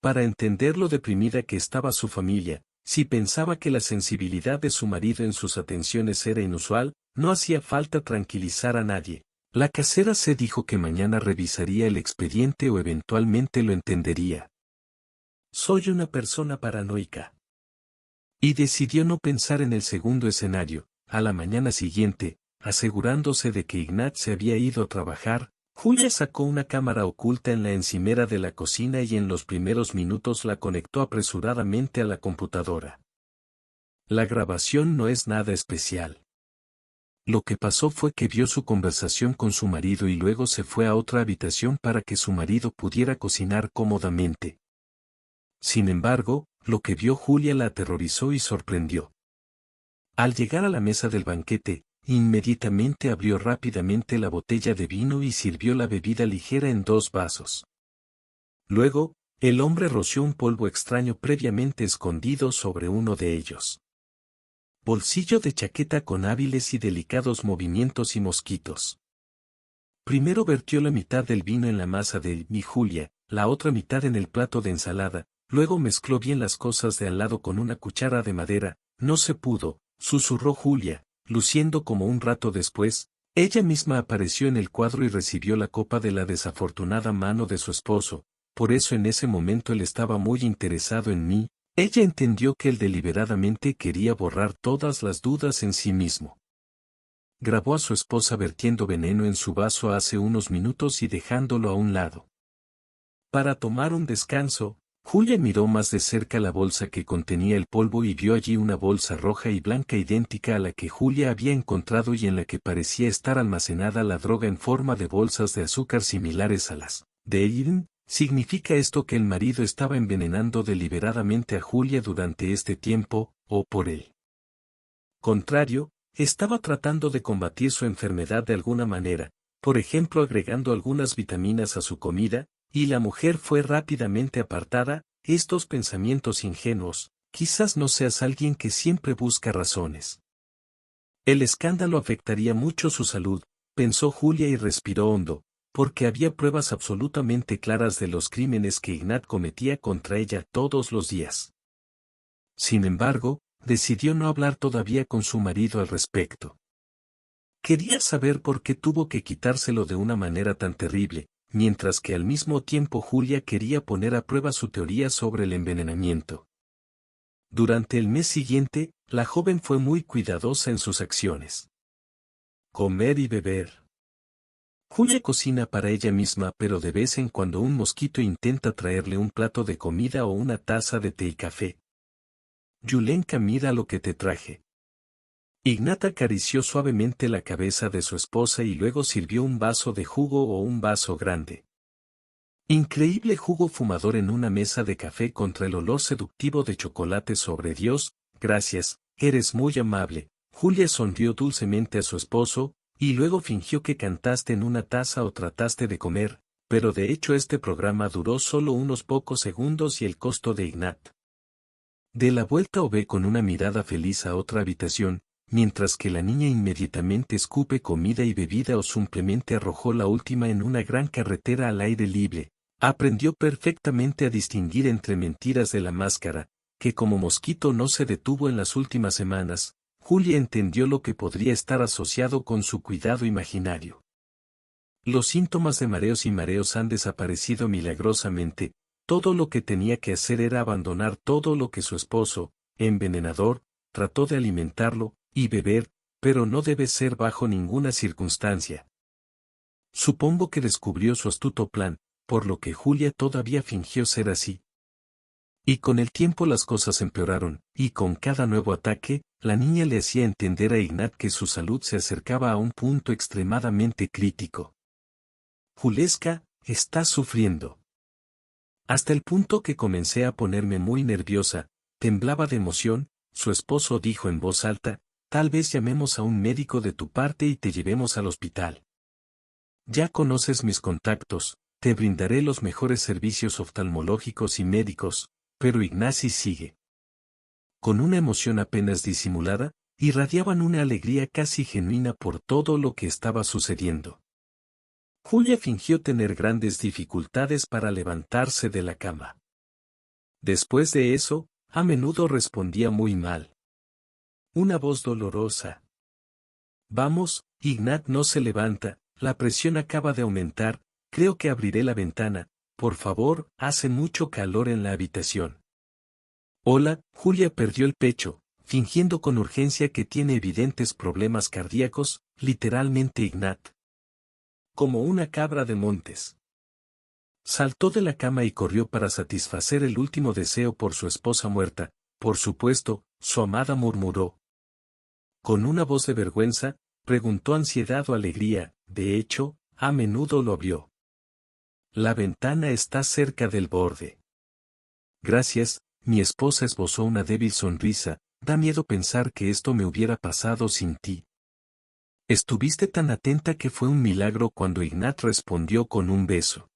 Para entender lo deprimida que estaba su familia, si pensaba que la sensibilidad de su marido en sus atenciones era inusual, no hacía falta tranquilizar a nadie. La casera se dijo que mañana revisaría el expediente o eventualmente lo entendería. Soy una persona paranoica. Y decidió no pensar en el segundo escenario. A la mañana siguiente, asegurándose de que Ignat se había ido a trabajar, Julia sacó una cámara oculta en la encimera de la cocina y en los primeros minutos la conectó apresuradamente a la computadora. La grabación no es nada especial. Lo que pasó fue que vio su conversación con su marido y luego se fue a otra habitación para que su marido pudiera cocinar cómodamente. Sin embargo, lo que vio Julia la aterrorizó y sorprendió. Al llegar a la mesa del banquete, inmediatamente abrió rápidamente la botella de vino y sirvió la bebida ligera en 2 vasos. Luego, el hombre roció un polvo extraño previamente escondido sobre uno de ellos. Bolsillo de chaqueta con hábiles y delicados movimientos y mosquitos. Primero vertió la mitad del vino en la masa de mi Julia, la otra mitad en el plato de ensalada, luego mezcló bien las cosas de al lado con una cuchara de madera. No se pudo, susurró Julia, luciendo como un rato después. Ella misma apareció en el cuadro y recibió la copa de la desafortunada mano de su esposo, por eso en ese momento él estaba muy interesado en mí. Ella entendió que él deliberadamente quería borrar todas las dudas en sí mismo. Grabó a su esposa vertiendo veneno en su vaso hace unos minutos y dejándolo a un lado. Para tomar un descanso, Julia miró más de cerca la bolsa que contenía el polvo y vio allí una bolsa roja y blanca idéntica a la que Julia había encontrado y en la que parecía estar almacenada la droga en forma de bolsas de azúcar similares a las de Aiden. ¿Significa esto que el marido estaba envenenando deliberadamente a Julia durante este tiempo, o por el contrario, estaba tratando de combatir su enfermedad de alguna manera, por ejemplo agregando algunas vitaminas a su comida? Y la mujer fue rápidamente apartada? Estos pensamientos ingenuos, quizás no seas alguien que siempre busca razones. El escándalo afectaría mucho su salud, pensó Julia y respiró hondo, porque había pruebas absolutamente claras de los crímenes que Ignat cometía contra ella todos los días. Sin embargo, decidió no hablar todavía con su marido al respecto. Quería saber por qué tuvo que quitárselo de una manera tan terrible, mientras que al mismo tiempo Julia quería poner a prueba su teoría sobre el envenenamiento. Durante el mes siguiente, la joven fue muy cuidadosa en sus acciones. Comer y beber. Julia cocina para ella misma, pero de vez en cuando un mosquito intenta traerle un plato de comida o una taza de té y café. Yulenka, mira lo que te traje. Ignat acarició suavemente la cabeza de su esposa y luego sirvió un vaso de jugo o un vaso grande. Increíble jugo fumador en una mesa de café contra el olor seductivo de chocolate sobre Dios. Gracias, eres muy amable. Julia sonrió dulcemente a su esposo, y luego fingió que cantaste en una taza o trataste de comer, pero de hecho este programa duró solo unos pocos segundos y el costo de Ignat. De la vuelta o ve con una mirada feliz a otra habitación, mientras que la niña inmediatamente escupe comida y bebida o simplemente arrojó la última en una gran carretera al aire libre. Aprendió perfectamente a distinguir entre mentiras de la máscara, que como mosquito no se detuvo en las últimas semanas. Julia entendió lo que podría estar asociado con su cuidado imaginario. Los síntomas de mareos y mareos han desaparecido milagrosamente. Todo lo que tenía que hacer era abandonar todo lo que su esposo, envenenador, trató de alimentarlo y beber, pero no debe ser bajo ninguna circunstancia. Supongo que descubrió su astuto plan, por lo que Julia todavía fingió ser así. Y con el tiempo las cosas empeoraron, y con cada nuevo ataque, la niña le hacía entender a Ignat que su salud se acercaba a un punto extremadamente crítico. Juleska, estás sufriendo. Hasta el punto que comencé a ponerme muy nerviosa, temblaba de emoción. Su esposo dijo en voz alta, tal vez llamemos a un médico de tu parte y te llevemos al hospital. Ya conoces mis contactos, te brindaré los mejores servicios oftalmológicos y médicos. Pero Ignacy sigue. Con una emoción apenas disimulada, irradiaban una alegría casi genuina por todo lo que estaba sucediendo. Julia fingió tener grandes dificultades para levantarse de la cama. Después de eso, a menudo respondía muy mal. Una voz dolorosa. Vamos, Ignat no se levanta, la presión acaba de aumentar, creo que abriré la ventana. Por favor, hace mucho calor en la habitación. Hola, Julia perdió el pecho, fingiendo con urgencia que tiene evidentes problemas cardíacos, literalmente Ignat. como una cabra de montes. Saltó de la cama y corrió para satisfacer el último deseo por su esposa muerta. Por supuesto, su amada murmuró. Con una voz de vergüenza, preguntó ansiedad o alegría, de hecho, a menudo lo vio. La ventana está cerca del borde. Gracias, mi esposa esbozó una débil sonrisa, da miedo pensar que esto me hubiera pasado sin ti. Estuviste tan atenta que fue un milagro cuando Ignat respondió con un beso.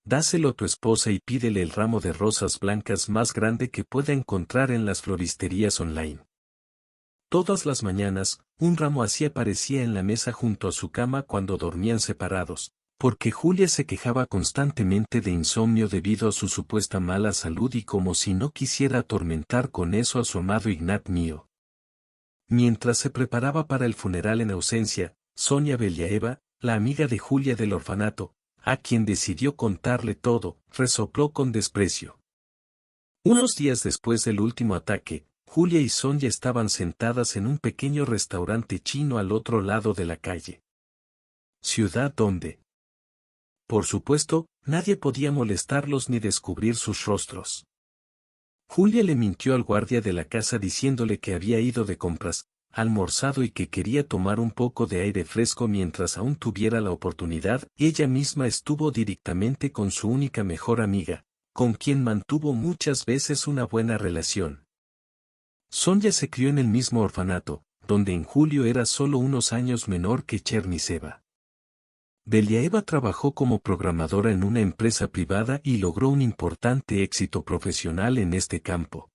Dáselo a tu esposa y pídele el ramo de rosas blancas más grande que pueda encontrar en las floristerías online. Todas las mañanas, un ramo así aparecía en la mesa junto a su cama cuando dormían separados, porque Julia se quejaba constantemente de insomnio debido a su supuesta mala salud y como si no quisiera atormentar con eso a su amado Ignat mío. Mientras se preparaba para el funeral en ausencia, Sonia Beliaeva, la amiga de Julia del orfanato, a quien decidió contarle todo, resopló con desprecio. Unos días después del último ataque, Julia y Sonia estaban sentadas en un pequeño restaurante chino al otro lado de la calle. Ciudad donde, por supuesto, nadie podía molestarlos ni descubrir sus rostros. Julia le mintió al guardia de la casa diciéndole que había ido de compras, almorzado y que quería tomar un poco de aire fresco mientras aún tuviera la oportunidad. Ella misma estuvo directamente con su única mejor amiga, con quien mantuvo muchas veces una buena relación. Sonia se crió en el mismo orfanato, donde en Julio era solo unos años menor que Cherniseva. Beliaeva trabajó como programadora en una empresa privada y logró un importante éxito profesional en este campo.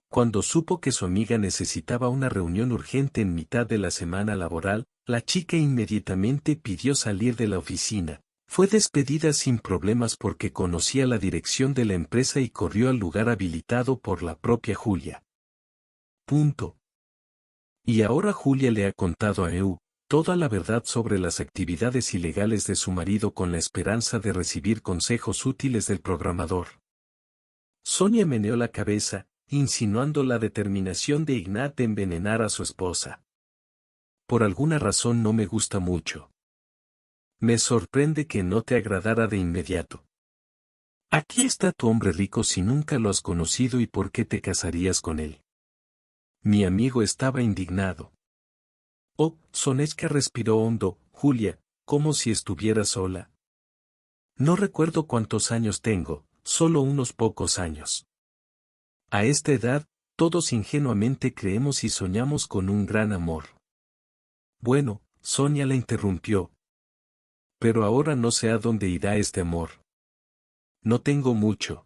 Cuando supo que su amiga necesitaba una reunión urgente en mitad de la semana laboral, la chica inmediatamente pidió salir de la oficina. Fue despedida sin problemas porque conocía la dirección de la empresa y corrió al lugar habilitado por la propia Julia. Punto. Y ahora Julia le ha contado a Eu toda la verdad sobre las actividades ilegales de su marido con la esperanza de recibir consejos útiles del programador. Sonia meneó la cabeza, insinuando la determinación de Ignat de envenenar a su esposa. Por alguna razón no me gusta mucho. Me sorprende que no te agradara de inmediato. Aquí está tu hombre rico si nunca lo has conocido y por qué te casarías con él. Mi amigo estaba indignado. Oh, Sonechka respiró hondo, Julia, como si estuviera sola. No recuerdo cuántos años tengo, solo unos pocos años. A esta edad, todos ingenuamente creemos y soñamos con un gran amor. Bueno, Sonia la interrumpió. Pero ahora no sé a dónde irá este amor. No tengo mucho.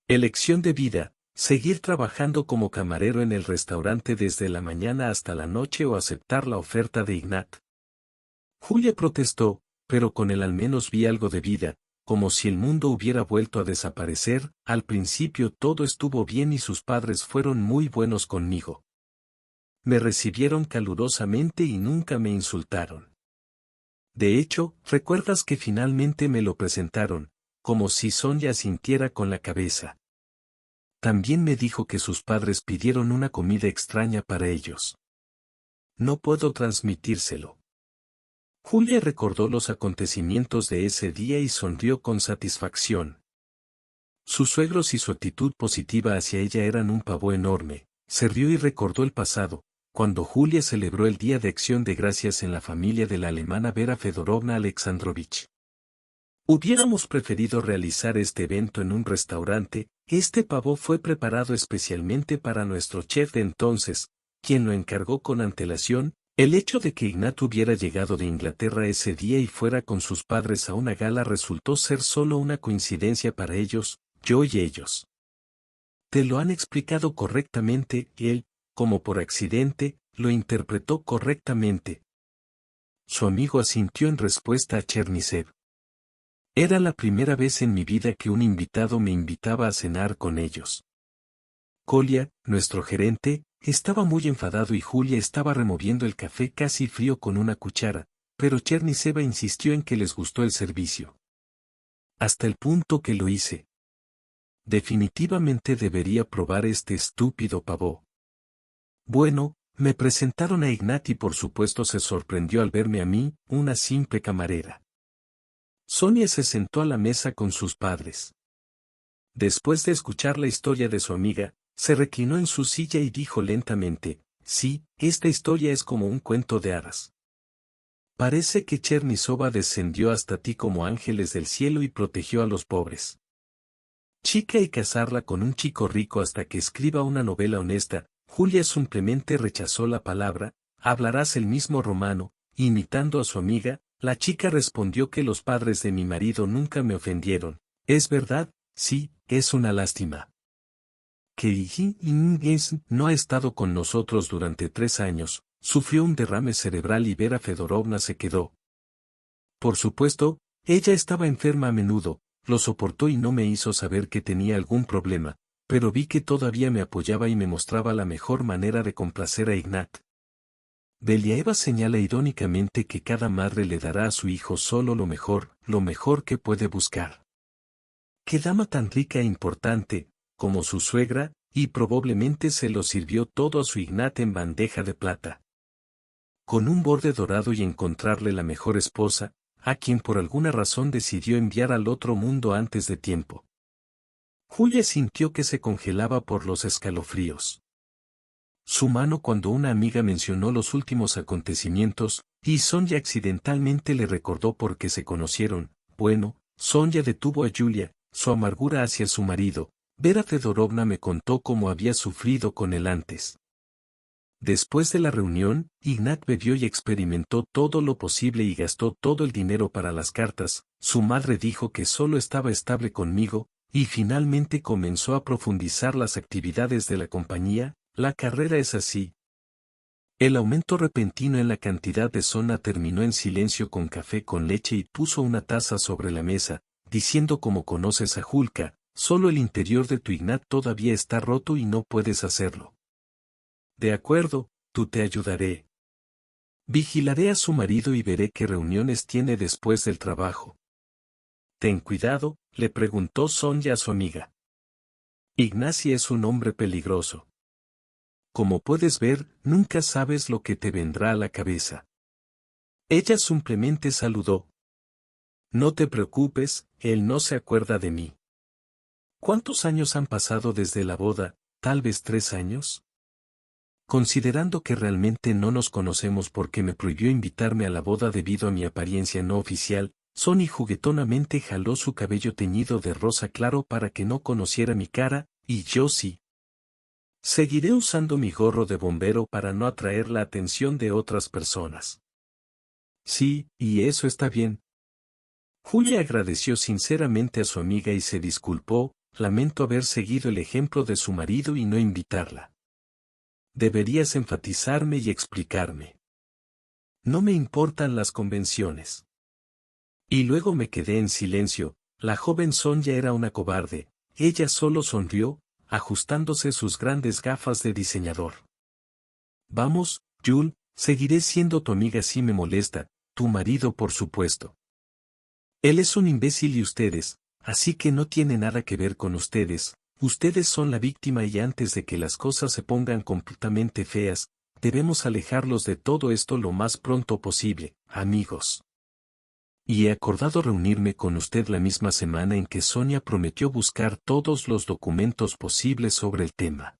Elección de vida, seguir trabajando como camarero en el restaurante desde la mañana hasta la noche o aceptar la oferta de Ignat. Julia protestó, pero con él al menos vi algo de vida, como si el mundo hubiera vuelto a desaparecer. Al principio todo estuvo bien y sus padres fueron muy buenos conmigo. Me recibieron calurosamente y nunca me insultaron. De hecho, ¿recuerdas que finalmente me lo presentaron, como si Sonia sintiera con la cabeza? También me dijo que sus padres pidieron una comida extraña para ellos. No puedo transmitírselo. Julia recordó los acontecimientos de ese día y sonrió con satisfacción. Sus suegros y su actitud positiva hacia ella eran un pavor enorme. Se rió y recordó el pasado, cuando Julia celebró el Día de Acción de Gracias en la familia de la alemana Vera Fedorovna Alexandrovich. Hubiéramos preferido realizar este evento en un restaurante. Este pavo fue preparado especialmente para nuestro chef de entonces, quien lo encargó con antelación. El hecho de que Ignat hubiera llegado de Inglaterra ese día y fuera con sus padres a una gala resultó ser solo una coincidencia para ellos, yo y ellos. Te lo han explicado correctamente, y él, como por accidente, lo interpretó correctamente. Su amigo asintió en respuesta a Chernisev. Era la primera vez en mi vida que un invitado me invitaba a cenar con ellos. Kolia, nuestro gerente, estaba muy enfadado y Julia estaba removiendo el café casi frío con una cuchara, pero Cherniseva insistió en que les gustó el servicio. Hasta el punto que lo hice. Definitivamente debería probar este estúpido pavo. Bueno, Me presentaron a Ignat y por supuesto se sorprendió al verme a mí, una simple camarera. Sonia se sentó a la mesa con sus padres. Después de escuchar la historia de su amiga, se reclinó en su silla y dijo lentamente, sí, esta historia es como un cuento de hadas. Parece que Chernisova descendió hasta ti como ángeles del cielo y protegió a los pobres. Chica y casarla con un chico rico hasta que escriba una novela honesta. Julia simplemente rechazó la palabra, hablarás el mismo romano, imitando a su amiga, la chica respondió que los padres de mi marido nunca me ofendieron. ¿Es verdad? Sí, es una lástima. Que no ha estado con nosotros durante 3 años, sufrió un derrame cerebral y Vera Fedorovna se quedó. Por supuesto, ella estaba enferma a menudo, lo soportó y no me hizo saber que tenía algún problema, pero vi que todavía me apoyaba y me mostraba la mejor manera de complacer a Ignat. Beliaeva señala irónicamente que cada madre le dará a su hijo solo lo mejor que puede buscar. Qué dama tan rica e importante, como su suegra, y probablemente se lo sirvió todo a su Ignat en bandeja de plata. Con un borde dorado y encontrarle la mejor esposa, a quien por alguna razón decidió enviar al otro mundo antes de tiempo. Julia sintió que se congelaba por los escalofríos. Su mano cuando una amiga mencionó los últimos acontecimientos, y Sonia accidentalmente le recordó por qué se conocieron. Bueno, Sonia detuvo a Julia, su amargura hacia su marido. Vera Fedorovna me contó cómo había sufrido con él antes. Después de la reunión, Ignat bebió y experimentó todo lo posible y gastó todo el dinero para las cartas. Su madre dijo que solo estaba estable conmigo, y finalmente comenzó a profundizar las actividades de la compañía. La carrera es así. El aumento repentino en la cantidad de zona terminó en silencio con café con leche y puso una taza sobre la mesa, diciendo como conoces a Julka, solo el interior de tu Ignat todavía está roto y no puedes hacerlo. De acuerdo, tú te ayudaré. Vigilaré a su marido y veré qué reuniones tiene después del trabajo. Ten cuidado, le preguntó Sonia a su amiga. Ignacy es un hombre peligroso. Como puedes ver, nunca sabes lo que te vendrá a la cabeza. Ella simplemente saludó. No te preocupes, él no se acuerda de mí. ¿Cuántos años han pasado desde la boda? ¿Tal vez 3 años? Considerando que realmente no nos conocemos porque me prohibió invitarme a la boda debido a mi apariencia no oficial, Sonny juguetonamente jaló su cabello teñido de rosa claro para que no conociera mi cara, y yo sí. Seguiré usando mi gorro de bombero para no atraer la atención de otras personas. Sí, y eso está bien. Julia agradeció sinceramente a su amiga y se disculpó, lamento haber seguido el ejemplo de su marido y no invitarla. Deberías enfatizarme y explicarme. No me importan las convenciones. Y luego me quedé en silencio. La joven Sonia era una cobarde, ella solo sonrió, ajustándose sus grandes gafas de diseñador. Vamos, Jul, seguiré siendo tu amiga si me molesta, tu marido por supuesto. Él es un imbécil y ustedes, así que no tiene nada que ver con ustedes. Ustedes son la víctima y antes de que las cosas se pongan completamente feas, debemos alejarlos de todo esto lo más pronto posible, amigos. Y he acordado reunirme con usted la misma semana en que Sonia prometió buscar todos los documentos posibles sobre el tema.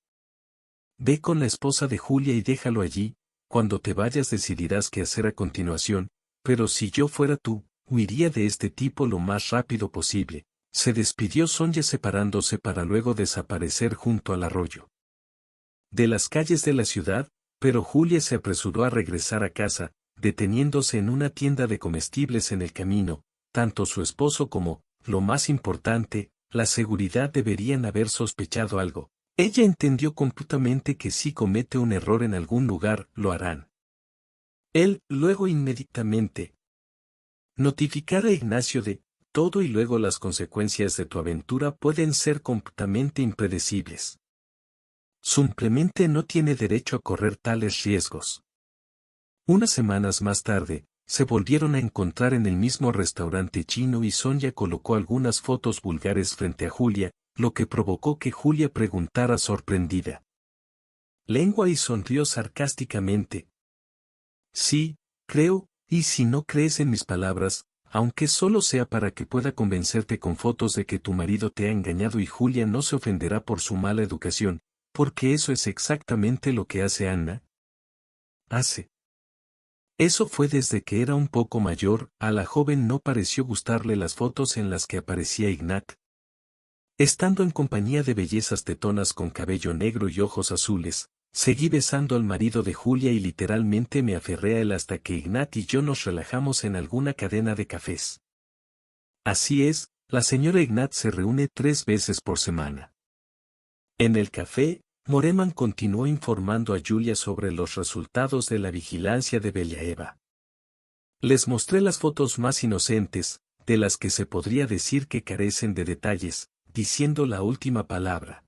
Ve con la esposa de Julia y déjalo allí, cuando te vayas decidirás qué hacer a continuación, pero si yo fuera tú, huiría de este tipo lo más rápido posible. Se despidió Sonia separándose para luego desaparecer junto al arroyo. De las calles de la ciudad, pero Julia se apresuró a regresar a casa, deteniéndose en una tienda de comestibles en el camino. Tanto su esposo como, lo más importante, la seguridad deberían haber sospechado algo. Ella entendió completamente que si comete un error en algún lugar, lo harán. Él, luego inmediatamente, notificar a Ignacio de todo y luego las consecuencias de tu aventura pueden ser completamente impredecibles. Simplemente no tiene derecho a correr tales riesgos. Unas semanas más tarde, se volvieron a encontrar en el mismo restaurante chino y Sonia colocó algunas fotos vulgares frente a Julia, lo que provocó que Julia preguntara sorprendida. lengua y sonrió sarcásticamente. Sí, creo, y si no crees en mis palabras, aunque solo sea para que pueda convencerte con fotos de que tu marido te ha engañado y Julia no se ofenderá por su mala educación, porque eso es exactamente lo que hace Anna. Hace. Eso fue desde que era un poco mayor, a la joven no pareció gustarle las fotos en las que aparecía Ignat. Estando en compañía de bellezas tetonas con cabello negro y ojos azules, seguí besando al marido de Julia y literalmente me aferré a él hasta que Ignat y yo nos relajamos en alguna cadena de cafés. Así es, la señora Ignat se reúne 3 veces por semana. En el café, Moreman continuó informando a Julia sobre los resultados de la vigilancia de Beliaeva. Les mostré las fotos más inocentes, de las que se podría decir que carecen de detalles, diciendo la última palabra.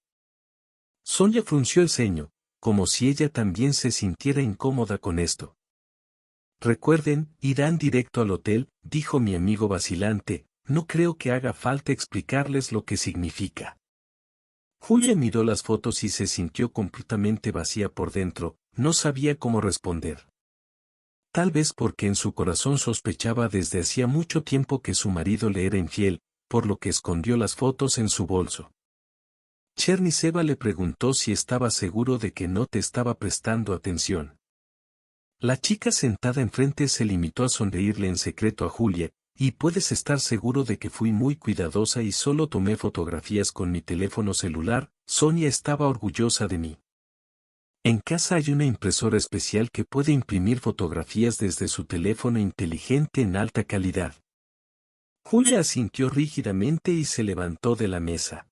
Sonia frunció el ceño, como si ella también se sintiera incómoda con esto. Recuerden, irán directo al hotel, dijo mi amigo vacilante, no creo que haga falta explicarles lo que significa. Julia miró las fotos y se sintió completamente vacía por dentro, no sabía cómo responder. Tal vez porque en su corazón sospechaba desde hacía mucho tiempo que su marido le era infiel, por lo que escondió las fotos en su bolso. Cherniseva le preguntó si estaba seguro de que no te estaba prestando atención. La chica sentada enfrente se limitó a sonreírle en secreto a Julia, y puedes estar seguro de que fui muy cuidadosa y solo tomé fotografías con mi teléfono celular. Sonia estaba orgullosa de mí. En casa hay una impresora especial que puede imprimir fotografías desde su teléfono inteligente en alta calidad. Julia asintió rígidamente y se levantó de la mesa.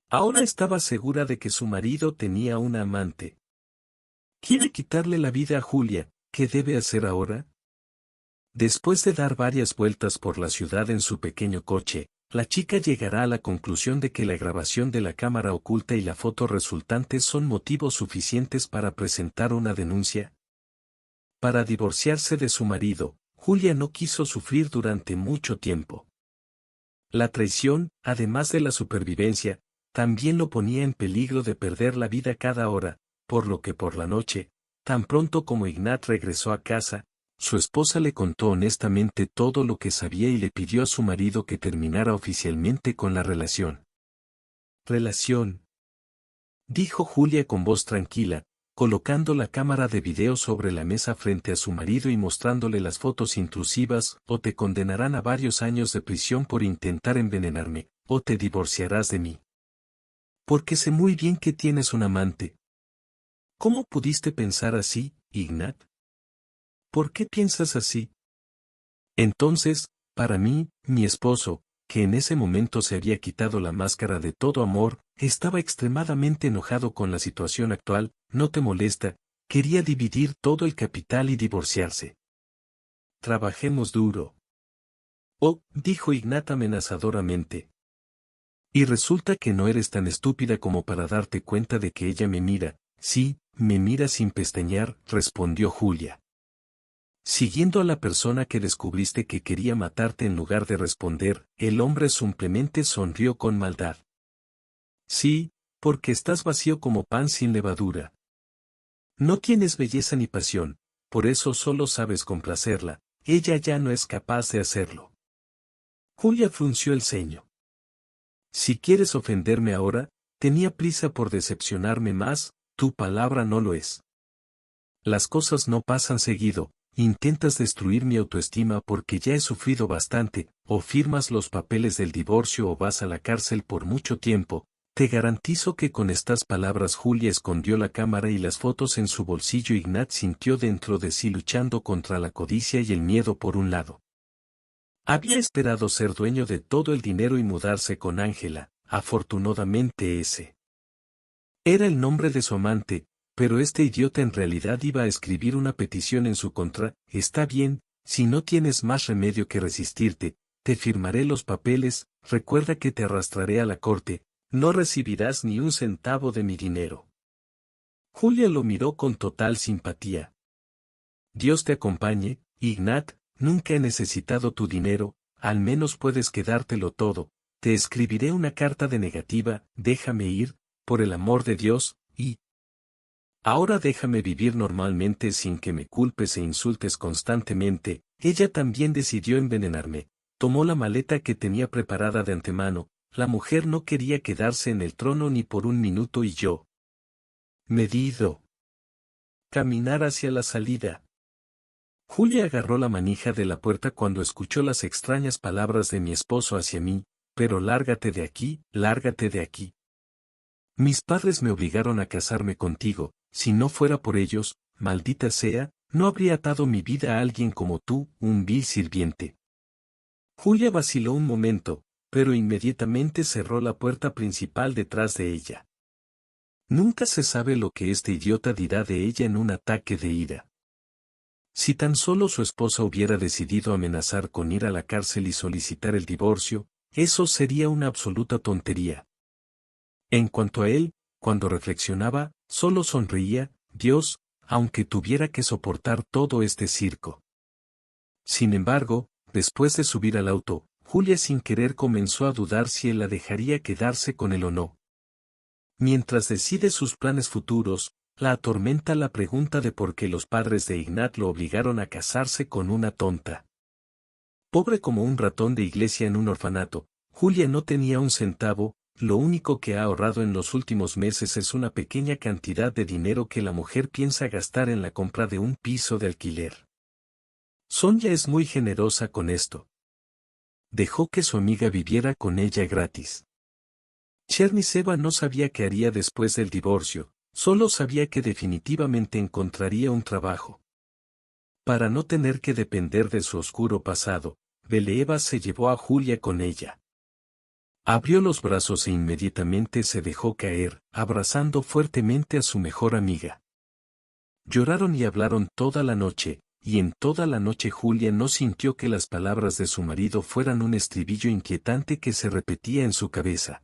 Ahora estaba segura de que su marido tenía una amante. ¿Quiere quitarle la vida a Julia? ¿Qué debe hacer ahora? Después de dar varias vueltas por la ciudad en su pequeño coche, la chica llegará a la conclusión de que la grabación de la cámara oculta y la foto resultante son motivos suficientes para presentar una denuncia. Para divorciarse de su marido, Julia no quiso sufrir durante mucho tiempo. La traición, además de la supervivencia, también lo ponía en peligro de perder la vida cada hora, por lo que por la noche, tan pronto como Ignat regresó a casa, su esposa le contó honestamente todo lo que sabía y le pidió a su marido que terminara oficialmente con la relación. «¿Relación?», dijo Julia con voz tranquila, colocando la cámara de video sobre la mesa frente a su marido y mostrándole las fotos intrusivas. «O te condenarán a varios años de prisión por intentar envenenarme, o te divorciarás de mí. Porque sé muy bien que tienes un amante». «¿Cómo pudiste pensar así, Ignat? ¿Por qué piensas así?». Entonces, para mí, mi esposo, que en ese momento se había quitado la máscara de todo amor, estaba extremadamente enojado con la situación actual. «¿No te molesta?», quería dividir todo el capital y divorciarse. «Trabajemos duro». «Oh», dijo Ignat amenazadoramente. «Y resulta que no eres tan estúpida como para darte cuenta de que ella me mira». «Sí, me mira sin pestañear», respondió Julia. «Siguiendo a la persona que descubriste que quería matarte». En lugar de responder, el hombre simplemente sonrió con maldad. «Sí, porque estás vacío como pan sin levadura. No tienes belleza ni pasión, por eso solo sabes complacerla, ella ya no es capaz de hacerlo». Julia frunció el ceño. «Si quieres ofenderme ahora, tenía prisa por decepcionarme más, tu palabra no lo es. Las cosas no pasan seguido. Intentas destruir mi autoestima porque ya he sufrido bastante, o firmas los papeles del divorcio o vas a la cárcel por mucho tiempo. Te garantizo que con estas palabras Julia escondió la cámara y las fotos en su bolsillo. Ignat sintió dentro de sí luchando contra la codicia y el miedo por un lado. Había esperado ser dueño de todo el dinero y mudarse con Ángela. Afortunadamente ese era el nombre de su amante, pero este idiota en realidad iba a escribir una petición en su contra. «Está bien, si no tienes más remedio que resistirte, te firmaré los papeles, recuerda que te arrastraré a la corte, no recibirás ni un centavo de mi dinero». Julia lo miró con total simpatía. «Dios te acompañe, Ignat, nunca he necesitado tu dinero, al menos puedes quedártelo todo, te escribiré una carta de negativa, déjame ir, por el amor de Dios, y Ahora déjame vivir normalmente sin que me culpes e insultes constantemente. Ella también decidió envenenarme. Tomó la maleta que tenía preparada de antemano. La mujer no quería quedarse en el trono ni por un minuto y yo, medido, caminar hacia la salida. Julia agarró la manija de la puerta cuando escuchó las extrañas palabras de mi esposo hacia mí, pero lárgate de aquí, lárgate de aquí. Mis padres me obligaron a casarme contigo, si no fuera por ellos, maldita sea, no habría atado mi vida a alguien como tú, un vil sirviente. Julia vaciló un momento, pero inmediatamente cerró la puerta principal detrás de ella. Nunca se sabe lo que este idiota dirá de ella en un ataque de ira. Si tan solo su esposa hubiera decidido amenazar con ir a la cárcel y solicitar el divorcio, eso sería una absoluta tontería. En cuanto a él, cuando reflexionaba, solo sonreía, Dios, aunque tuviera que soportar todo este circo. Sin embargo, después de subir al auto, Julia sin querer comenzó a dudar si él la dejaría quedarse con él o no. Mientras decide sus planes futuros, la atormenta la pregunta de por qué los padres de Ignat lo obligaron a casarse con una tonta. Pobre como un ratón de iglesia en un orfanato, Julia no tenía un centavo, lo único que ha ahorrado en los últimos meses es una pequeña cantidad de dinero que la mujer piensa gastar en la compra de un piso de alquiler. Sonia es muy generosa con esto. Dejó que su amiga viviera con ella gratis. Cherniseva no sabía qué haría después del divorcio, solo sabía que definitivamente encontraría un trabajo. Para no tener que depender de su oscuro pasado, Beleeva se llevó a Julia con ella. Abrió los brazos e inmediatamente se dejó caer, abrazando fuertemente a su mejor amiga. Lloraron y hablaron toda la noche, y en toda la noche Julia no sintió que las palabras de su marido fueran un estribillo inquietante que se repetía en su cabeza.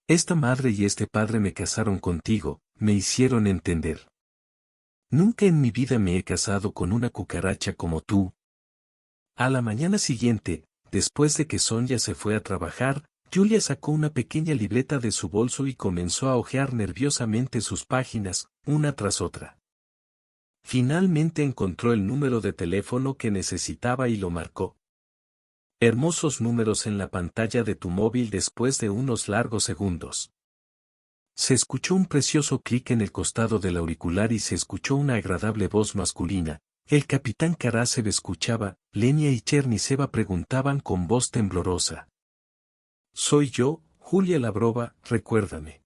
Esta madre y este padre me casaron contigo, me hicieron entender. Nunca en mi vida me he casado con una cucaracha como tú. A la mañana siguiente, después de que Sonia se fue a trabajar, Julia sacó una pequeña libreta de su bolso y comenzó a hojear nerviosamente sus páginas, una tras otra. Finalmente encontró el número de teléfono que necesitaba y lo marcó. Hermosos números en la pantalla de tu móvil después de unos largos segundos. Se escuchó un precioso clic en el costado del auricular y se escuchó una agradable voz masculina. El capitán Karasev escuchaba, Lenia y Cherniseva preguntaban con voz temblorosa. Soy yo, Julia Lavrova, recuérdame.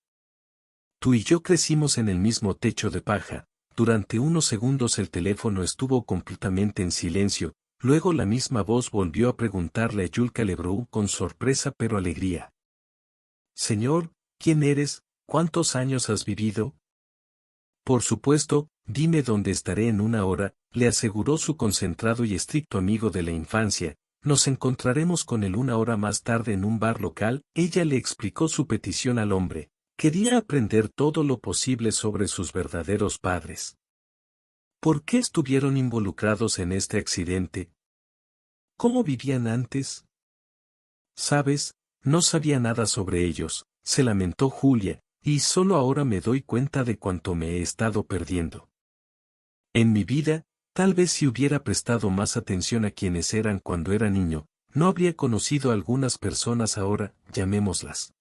Tú y yo crecimos en el mismo techo de paja. Durante unos segundos el teléfono estuvo completamente en silencio, luego la misma voz volvió a preguntarle a Yulka Lebrou con sorpresa pero alegría. Señor, ¿quién eres? ¿Cuántos años has vivido? Por supuesto, dime dónde estaré en una hora, le aseguró su concentrado y estricto amigo de la infancia. Nos encontraremos con él una hora más tarde en un bar local. Ella le explicó su petición al hombre. Quería aprender todo lo posible sobre sus verdaderos padres. ¿Por qué estuvieron involucrados en este accidente? ¿Cómo vivían antes? Sabes, no sabía nada sobre ellos, se lamentó Julia, y solo ahora me doy cuenta de cuánto me he estado perdiendo. En mi vida, tal vez si hubiera prestado más atención a quienes eran cuando era niño, no habría conocido a algunas personas ahora, llamémoslas.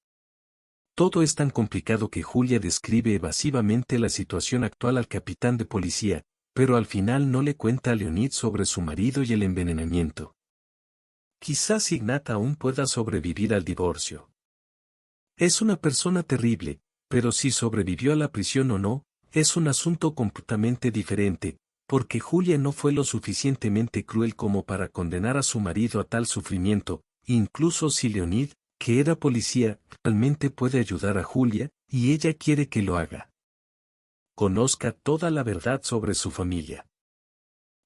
Todo es tan complicado que Julia describe evasivamente la situación actual al capitán de policía, pero al final no le cuenta a Leonid sobre su marido y el envenenamiento. Quizás Ignat aún pueda sobrevivir al divorcio. Es una persona terrible, pero si sobrevivió a la prisión o no, es un asunto completamente diferente, porque Julia no fue lo suficientemente cruel como para condenar a su marido a tal sufrimiento, incluso si Leonid, que era policía, realmente puede ayudar a Julia, y ella quiere que lo haga. Conozca toda la verdad sobre su familia.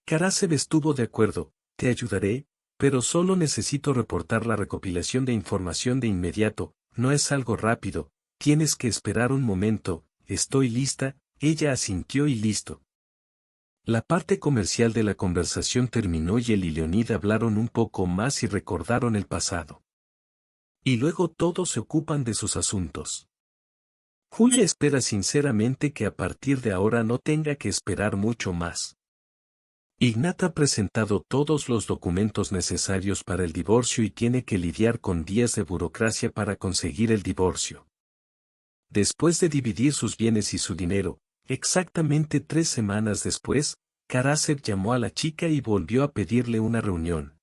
Karasev estuvo de acuerdo, te ayudaré, pero solo necesito reportar la recopilación de información de inmediato, no es algo rápido, tienes que esperar un momento, estoy lista, ella asintió y listo. La parte comercial de la conversación terminó y él y Leonid hablaron un poco más y recordaron el pasado. Y luego todos se ocupan de sus asuntos. Julia espera sinceramente que a partir de ahora no tenga que esperar mucho más. Ignat ha presentado todos los documentos necesarios para el divorcio y tiene que lidiar con días de burocracia para conseguir el divorcio. Después de dividir sus bienes y su dinero, exactamente 3 semanas después, Karasev llamó a la chica y volvió a pedirle una reunión.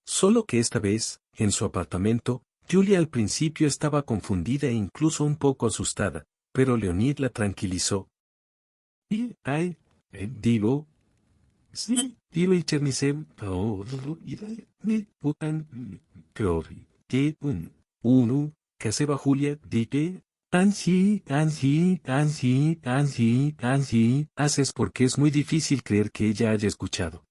Solo que esta vez, en su apartamento, Julia al principio estaba confundida e incluso un poco asustada, pero Leonid la tranquilizó. Digo, sí, digo y Chernisev, Kaseva Julia, dije, Ansi, haces porque es muy difícil creer que ella haya escuchado.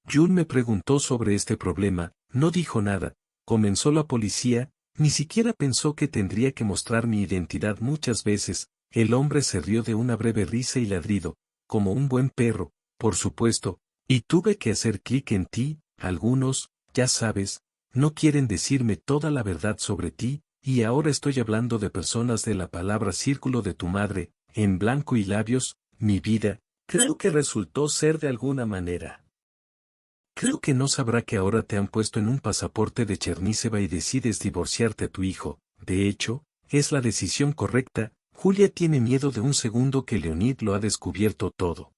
Jun me preguntó sobre este problema, no dijo nada, comenzó la policía, ni siquiera pensó que tendría que mostrar mi identidad muchas veces, el hombre se rió de una breve risa y ladrido, como un buen perro, por supuesto, y tuve que hacer clic en ti, algunos, ya sabes, no quieren decirme toda la verdad sobre ti, y ahora estoy hablando de personas de la palabra círculo de tu madre, en blanco y labios, mi vida, creo que resultó ser de alguna manera. Creo que no sabrá que ahora te han puesto en un pasaporte de Cherníseva y decides divorciarte a tu hijo, de hecho, es la decisión correcta, Julia tiene miedo de un segundo que Leonid lo ha descubierto todo.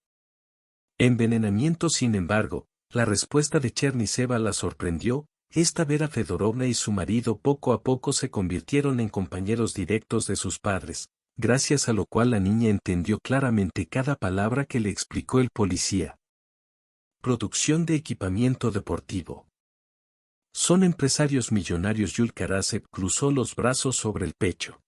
Envenenamiento sin embargo, la respuesta de Cherníseva la sorprendió, esta Vera Fedorovna y su marido poco a poco se convirtieron en compañeros directos de sus padres, gracias a lo cual la niña entendió claramente cada palabra que le explicó el policía. Producción de equipamiento deportivo. Son empresarios millonarios. Yul Karasev cruzó los brazos sobre el pecho.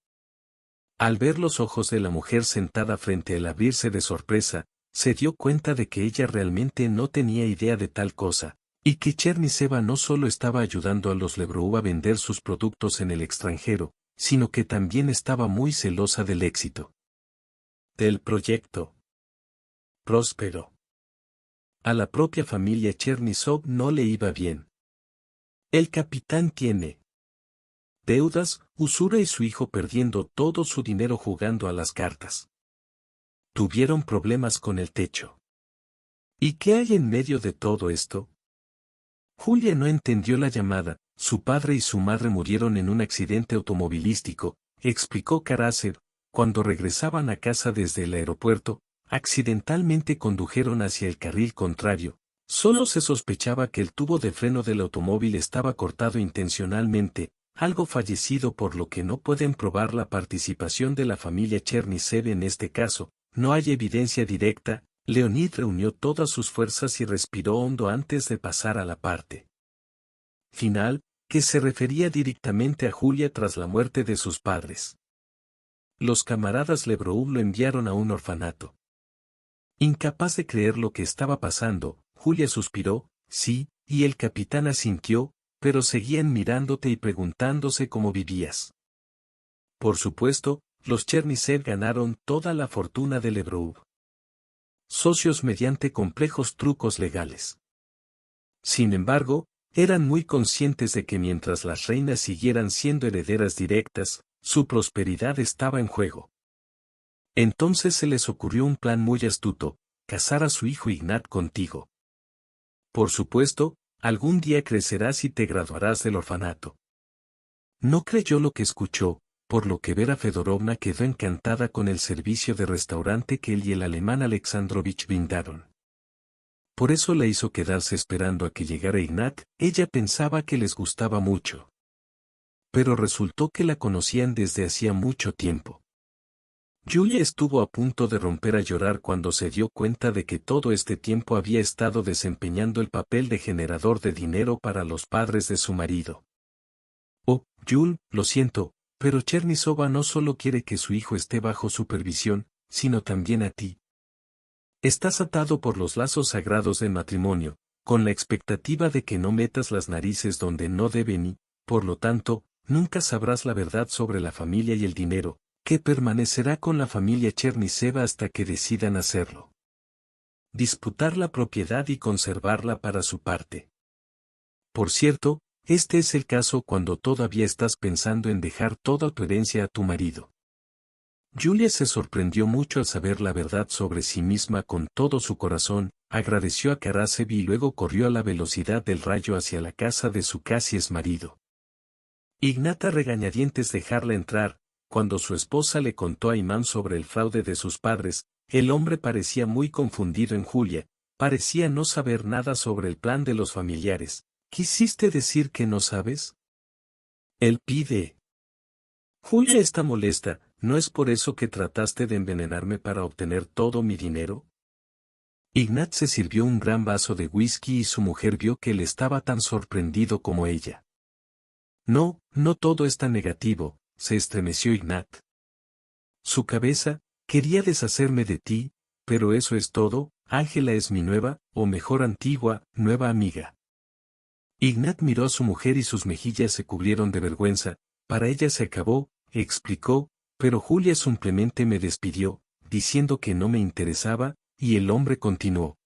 Al ver los ojos de la mujer sentada frente a él abrirse de sorpresa, se dio cuenta de que ella realmente no tenía idea de tal cosa, y que Cherníseva no solo estaba ayudando a los Lebrov a vender sus productos en el extranjero, sino que también estaba muy celosa del éxito del proyecto. Próspero. A la propia familia Chernisov no le iba bien. El capitán tiene deudas, usura y su hijo perdiendo todo su dinero jugando a las cartas. Tuvieron problemas con el techo. ¿Y qué hay en medio de todo esto? Julia no entendió la llamada, su padre y su madre murieron en un accidente automovilístico, explicó Karasev, cuando regresaban a casa desde el aeropuerto. Accidentalmente condujeron hacia el carril contrario. Solo se sospechaba que el tubo de freno del automóvil estaba cortado intencionalmente, algo fallecido por lo que no pueden probar la participación de la familia Chernisev en este caso. No hay evidencia directa. Leonid reunió todas sus fuerzas y respiró hondo antes de pasar a la parte final, que se refería directamente a Julia tras la muerte de sus padres. Los camaradas Lebrov lo enviaron a un orfanato. Incapaz de creer lo que estaba pasando, Julia suspiró, sí, y el capitán asintió, pero seguían mirándote y preguntándose cómo vivías. Por supuesto, los Chernisev ganaron toda la fortuna de Lebrov. Socios mediante complejos trucos legales. Sin embargo, eran muy conscientes de que mientras las reinas siguieran siendo herederas directas, su prosperidad estaba en juego. Entonces se les ocurrió un plan muy astuto, casar a su hijo Ignat contigo. Por supuesto, algún día crecerás y te graduarás del orfanato. No creyó lo que escuchó, por lo que Vera Fedorovna quedó encantada con el servicio de restaurante que él y el alemán Alexandrovich brindaron. Por eso la hizo quedarse esperando a que llegara Ignat. Ella pensaba que les gustaba mucho. Pero resultó que la conocían desde hacía mucho tiempo. Julia estuvo a punto de romper a llorar cuando se dio cuenta de que todo este tiempo había estado desempeñando el papel de generador de dinero para los padres de su marido. Oh, Jul, lo siento, pero Chernisova no solo quiere que su hijo esté bajo supervisión, sino también a ti. Estás atado por los lazos sagrados del matrimonio, con la expectativa de que no metas las narices donde no deben y, por lo tanto, nunca sabrás la verdad sobre la familia y el dinero, que permanecerá con la familia Cherniseva hasta que decidan hacerlo. Disputar la propiedad y conservarla para su parte. Por cierto, este es el caso cuando todavía estás pensando en dejar toda tu herencia a tu marido. Julia se sorprendió mucho al saber la verdad sobre sí misma con todo su corazón, agradeció a Karasev y luego corrió a la velocidad del rayo hacia la casa de su casi exmarido. Ignata regañadientes dejarla entrar. Cuando su esposa le contó a Imán sobre el fraude de sus padres, el hombre parecía muy confundido en Julia, parecía no saber nada sobre el plan de los familiares. ¿Quisiste decir que no sabes? Él pide. Julia está molesta, ¿no es por eso que trataste de envenenarme para obtener todo mi dinero? Ignat se sirvió un gran vaso de whisky y su mujer vio que él estaba tan sorprendido como ella. No, no todo es tan negativo, se estremeció Ignat. Su cabeza, quería deshacerme de ti, pero eso es todo. Ángela es mi nueva, o mejor antigua, nueva amiga. Ignat miró a su mujer y sus mejillas se cubrieron de vergüenza. Para ella se acabó, explicó, pero Julia simplemente me despidió, diciendo que no me interesaba, y el hombre continuó.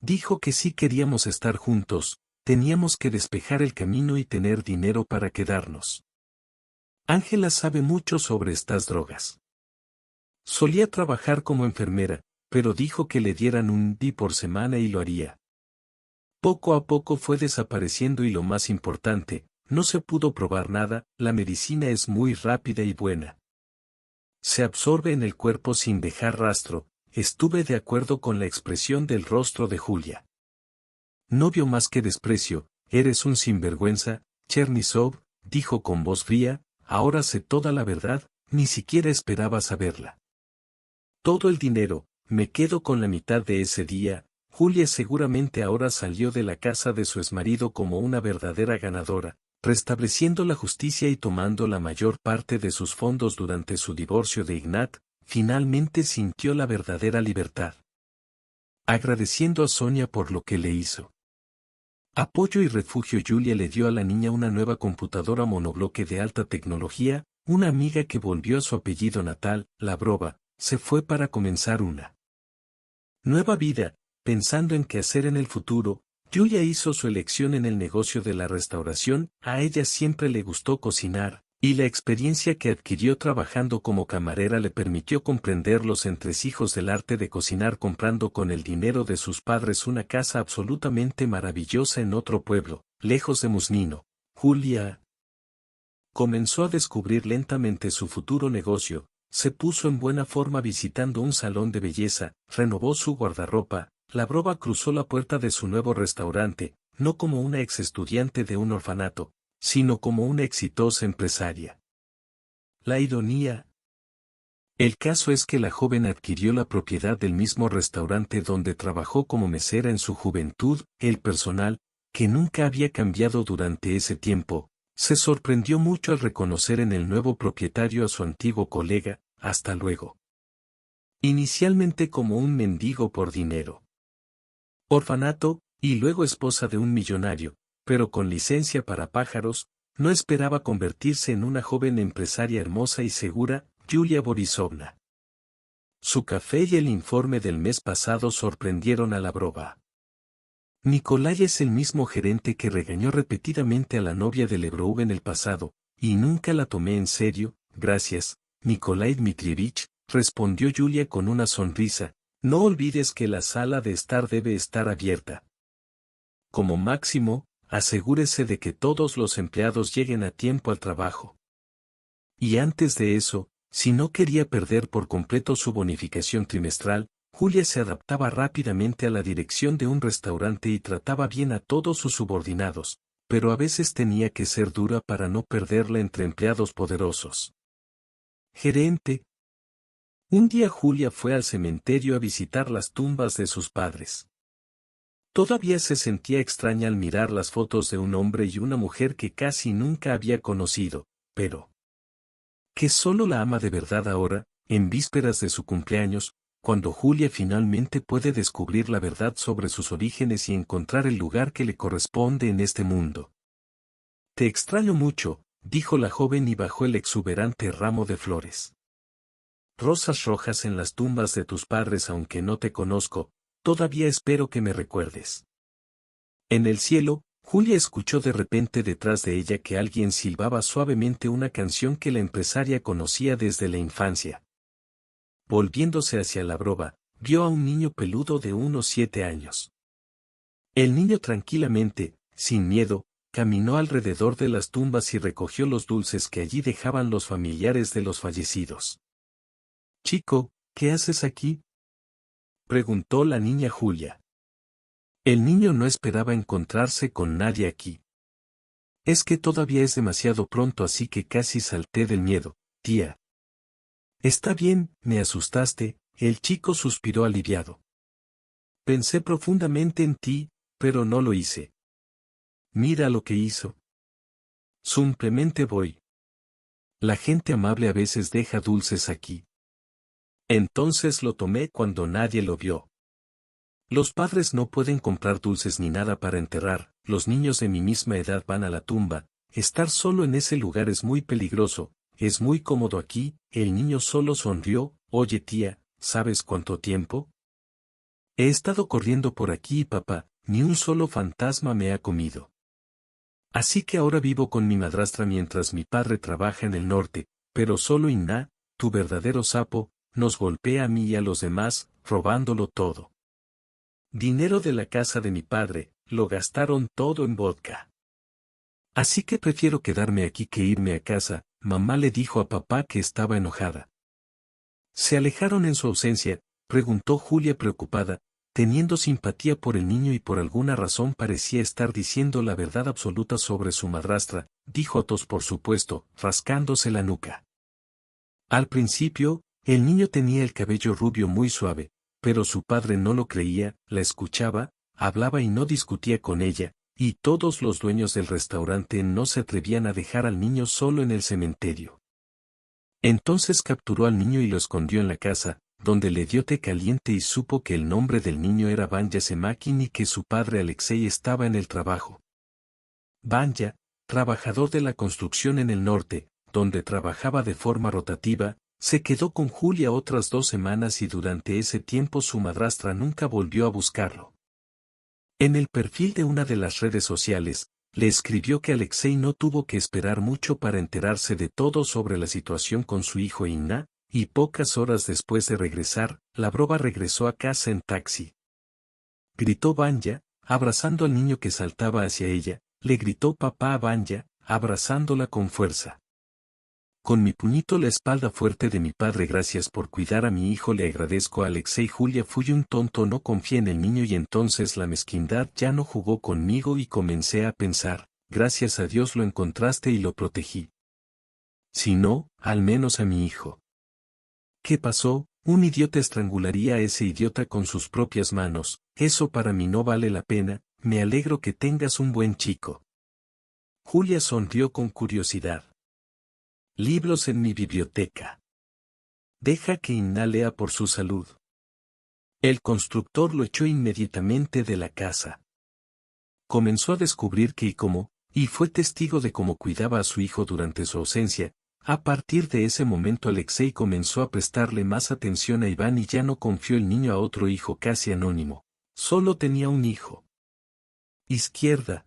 Dijo que sí queríamos estar juntos, teníamos que despejar el camino y tener dinero para quedarnos. Ángela sabe mucho sobre estas drogas. Solía trabajar como enfermera, pero dijo que le dieran un dí por semana y lo haría. Poco a poco fue desapareciendo y lo más importante, no se pudo probar nada, la medicina es muy rápida y buena. Se absorbe en el cuerpo sin dejar rastro. Estuve de acuerdo con la expresión del rostro de Julia. No vio más que desprecio. Eres un sinvergüenza, Chernisov, dijo con voz fría, ahora sé toda la verdad, ni siquiera esperaba saberla. Todo el dinero, me quedo con la mitad de ese día. Julia seguramente ahora salió de la casa de su exmarido como una verdadera ganadora, restableciendo la justicia y tomando la mayor parte de sus fondos durante su divorcio de Ignat, finalmente sintió la verdadera libertad. Agradeciendo a Sonia por lo que le hizo. Apoyo y refugio. Julia le dio a la niña una nueva computadora monobloque de alta tecnología, una amiga que volvió a su apellido natal, Lavrova, se fue para comenzar una nueva vida, pensando en qué hacer en el futuro. Julia hizo su elección en el negocio de la restauración, a ella siempre le gustó cocinar, y la experiencia que adquirió trabajando como camarera le permitió comprender los entresijos del arte de cocinar comprando con el dinero de sus padres una casa absolutamente maravillosa en otro pueblo, lejos de Muznino. Julia comenzó a descubrir lentamente su futuro negocio, se puso en buena forma visitando un salón de belleza, renovó su guardarropa. Lavrova cruzó la puerta de su nuevo restaurante, no como una ex estudiante de un orfanato, sino como una exitosa empresaria. La ironía. El caso es que la joven adquirió la propiedad del mismo restaurante donde trabajó como mesera en su juventud. El personal, que nunca había cambiado durante ese tiempo, se sorprendió mucho al reconocer en el nuevo propietario a su antiguo colega. Hasta luego. Inicialmente como un mendigo por dinero. Orfanato, y luego esposa de un millonario, pero con licencia para pájaros, no esperaba convertirse en una joven empresaria hermosa y segura, Yulia Borisovna. Su café y el informe del mes pasado sorprendieron a Lavrova. Nikolai es el mismo gerente que regañó repetidamente a la novia de Lebrov en el pasado, y nunca la tomé en serio, gracias, Nikolai Dmitrievich, respondió Yulia con una sonrisa. No olvides que la sala de estar debe estar abierta. Como máximo, asegúrese de que todos los empleados lleguen a tiempo al trabajo. Y antes de eso, si no quería perder por completo su bonificación trimestral, Julia se adaptaba rápidamente a la dirección de un restaurante y trataba bien a todos sus subordinados, pero a veces tenía que ser dura para no perderla entre empleados poderosos. Gerente. Un día Julia fue al cementerio a visitar las tumbas de sus padres. Todavía se sentía extraña al mirar las fotos de un hombre y una mujer que casi nunca había conocido, pero que solo la ama de verdad ahora, en vísperas de su cumpleaños, cuando Julia finalmente puede descubrir la verdad sobre sus orígenes y encontrar el lugar que le corresponde en este mundo. Te extraño mucho, dijo la joven y bajó el exuberante ramo de flores. Rosas rojas en las tumbas de tus padres aunque no te conozco, todavía espero que me recuerdes. En el cielo, Julia escuchó de repente detrás de ella que alguien silbaba suavemente una canción que la empresaria conocía desde la infancia. volviéndose hacia la broba, vio a un niño peludo de unos 7 años. El niño tranquilamente, sin miedo, caminó alrededor de las tumbas y recogió los dulces que allí dejaban los familiares de los fallecidos. «Chico, ¿qué haces aquí?», preguntó la niña Julia. El niño no esperaba encontrarse con nadie aquí. «Es que todavía es demasiado pronto, así que casi salté del miedo, tía». «Está bien, me asustaste», el chico suspiró aliviado. «Pensé profundamente en ti, pero no lo hice. Mira lo que hizo. Simplemente voy. La gente amable a veces deja dulces aquí». Entonces lo tomé cuando nadie lo vio. Los padres no pueden comprar dulces ni nada para enterrar, los niños de mi misma edad van a la tumba, estar solo en ese lugar es muy peligroso, es muy cómodo aquí. El niño solo sonrió. «Oye tía, ¿sabes cuánto tiempo? He estado corriendo por aquí, papá, ni un solo fantasma me ha comido. Así que ahora vivo con mi madrastra mientras mi padre trabaja en el norte, pero solo Inna, tu verdadero sapo, nos golpea a mí y a los demás, robándolo todo. Dinero de la casa de mi padre, lo gastaron todo en vodka. Así que prefiero quedarme aquí que irme a casa», mamá le dijo a papá que estaba enojada. «¿Se alejaron en su ausencia?», preguntó Julia preocupada, teniendo simpatía por el niño y por alguna razón parecía estar diciendo la verdad absoluta sobre su madrastra, dijo Athos por supuesto, rascándose la nuca. Al principio, el niño tenía el cabello rubio muy suave, pero su padre no lo creía, la escuchaba, hablaba y no discutía con ella, y todos los dueños del restaurante no se atrevían a dejar al niño solo en el cementerio. Entonces capturó al niño y lo escondió en la casa, donde le dio té caliente y supo que el nombre del niño era Vanya Semakin y que su padre Alexei estaba en el trabajo. Vanya, trabajador de la construcción en el norte, donde trabajaba de forma rotativa, se quedó con Julia otras 2 semanas y durante ese tiempo su madrastra nunca volvió a buscarlo. En el perfil de una de las redes sociales, le escribió que Alexei no tuvo que esperar mucho para enterarse de todo sobre la situación con su hijo Inna, y pocas horas después de regresar, la broba regresó a casa en taxi. Gritó Vanya, abrazando al niño que saltaba hacia ella, le gritó papá a Vanya, abrazándola con fuerza. «Con mi puñito la espalda fuerte de mi padre, gracias por cuidar a mi hijo, le agradezco a Alexei. Julia, fui un tonto, no confié en el niño y entonces la mezquindad ya no jugó conmigo y comencé a pensar, gracias a Dios lo encontraste y lo protegí. Si no, al menos a mi hijo. ¿Qué pasó? Un idiota estrangularía a ese idiota con sus propias manos, eso para mí no vale la pena, me alegro que tengas un buen chico». Julia sonrió con curiosidad. «Libros en mi biblioteca. Deja que Inna lea por su salud». El constructor lo echó inmediatamente de la casa. Comenzó a descubrir que y fue testigo de cómo cuidaba a su hijo durante su ausencia. A partir de ese momento Alexei comenzó a prestarle más atención a Iván y ya no confió el niño a otro hijo casi anónimo. Solo tenía un hijo. Izquierda.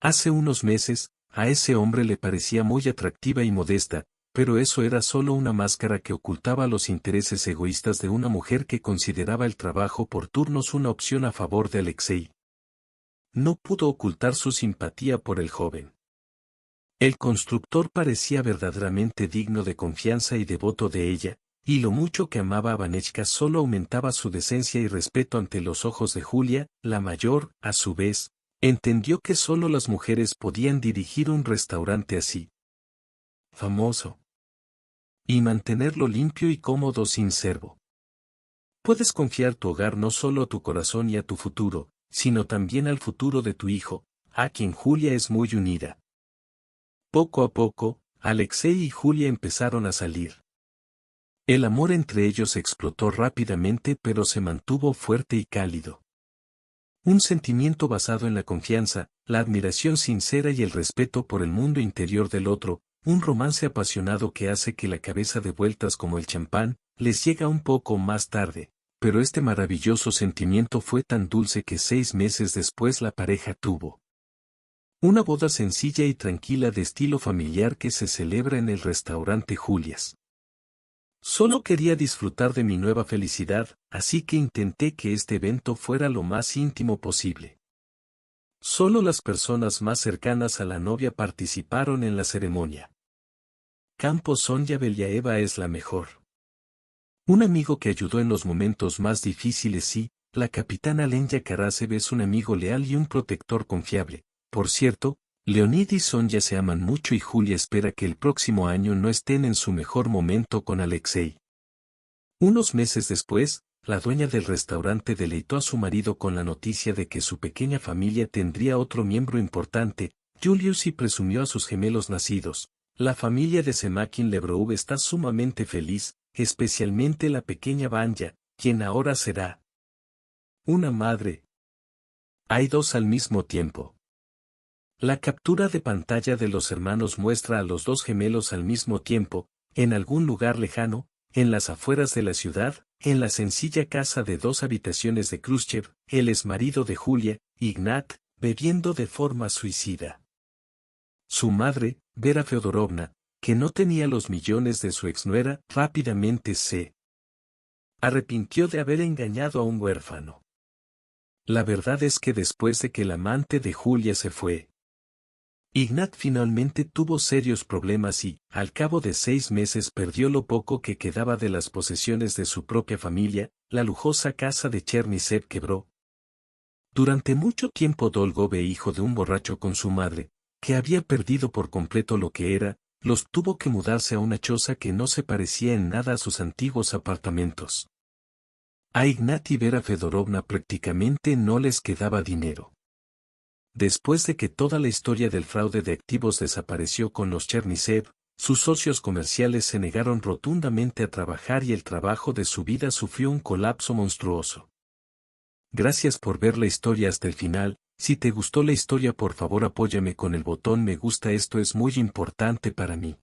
Hace unos meses, a ese hombre le parecía muy atractiva y modesta, pero eso era solo una máscara que ocultaba los intereses egoístas de una mujer que consideraba el trabajo por turnos una opción a favor de Alexei. No pudo ocultar su simpatía por el joven. El constructor parecía verdaderamente digno de confianza y devoto de ella, y lo mucho que amaba a Vanechka solo aumentaba su decencia y respeto ante los ojos de Julia. La mayor, a su vez, entendió que solo las mujeres podían dirigir un restaurante así, famoso, y mantenerlo limpio y cómodo sin servo. Puedes confiar tu hogar no solo a tu corazón y a tu futuro, sino también al futuro de tu hijo, a quien Julia es muy unida. Poco a poco, Alexei y Julia empezaron a salir. El amor entre ellos explotó rápidamente, pero se mantuvo fuerte y cálido. Un sentimiento basado en la confianza, la admiración sincera y el respeto por el mundo interior del otro, un romance apasionado que hace que la cabeza dé vueltas como el champán, les llega un poco más tarde, pero este maravilloso sentimiento fue tan dulce que 6 meses después la pareja tuvo una boda sencilla y tranquila de estilo familiar que se celebra en el restaurante Julias. Solo quería disfrutar de mi nueva felicidad, así que intenté que este evento fuera lo más íntimo posible. Solo las personas más cercanas a la novia participaron en la ceremonia. Campo Sonia Beliaeva es la mejor. Un amigo que ayudó en los momentos más difíciles y, la capitana Lenya Karasev es un amigo leal y un protector confiable. Por cierto, Leonid y Sonia se aman mucho y Julia espera que el próximo año no estén en su mejor momento con Alexei. Unos meses después, la dueña del restaurante deleitó a su marido con la noticia de que su pequeña familia tendría otro miembro importante, Julius, y presumió a sus gemelos nacidos. La familia de Semakin Lebrov está sumamente feliz, especialmente la pequeña Vanya, quien ahora será una madre. Hay dos al mismo tiempo. La captura de pantalla de los hermanos muestra a los dos gemelos al mismo tiempo, en algún lugar lejano, en las afueras de la ciudad, en la sencilla casa de 2 habitaciones de Khrushchev, el exmarido de Julia, Ignat, bebiendo de forma suicida. Su madre, Vera Feodorovna, que no tenía los millones de su exnuera, rápidamente se arrepintió de haber engañado a un huérfano. La verdad es que después de que el amante de Julia se fue, Ignat finalmente tuvo serios problemas y, al cabo de 6 meses, perdió lo poco que quedaba de las posesiones de su propia familia. La lujosa casa de Chernisev quebró. Durante mucho tiempo Dolgov, hijo de un borracho con su madre, que había perdido por completo lo que era, los tuvo que mudarse a una choza que no se parecía en nada a sus antiguos apartamentos. A Ignat y Vera Fedorovna prácticamente no les quedaba dinero. Después de que toda la historia del fraude de activos desapareció con los Chernisev, sus socios comerciales se negaron rotundamente a trabajar y el trabajo de su vida sufrió un colapso monstruoso. Gracias por ver la historia hasta el final. Si te gustó la historia, por favor apóyame con el botón me gusta, esto es muy importante para mí.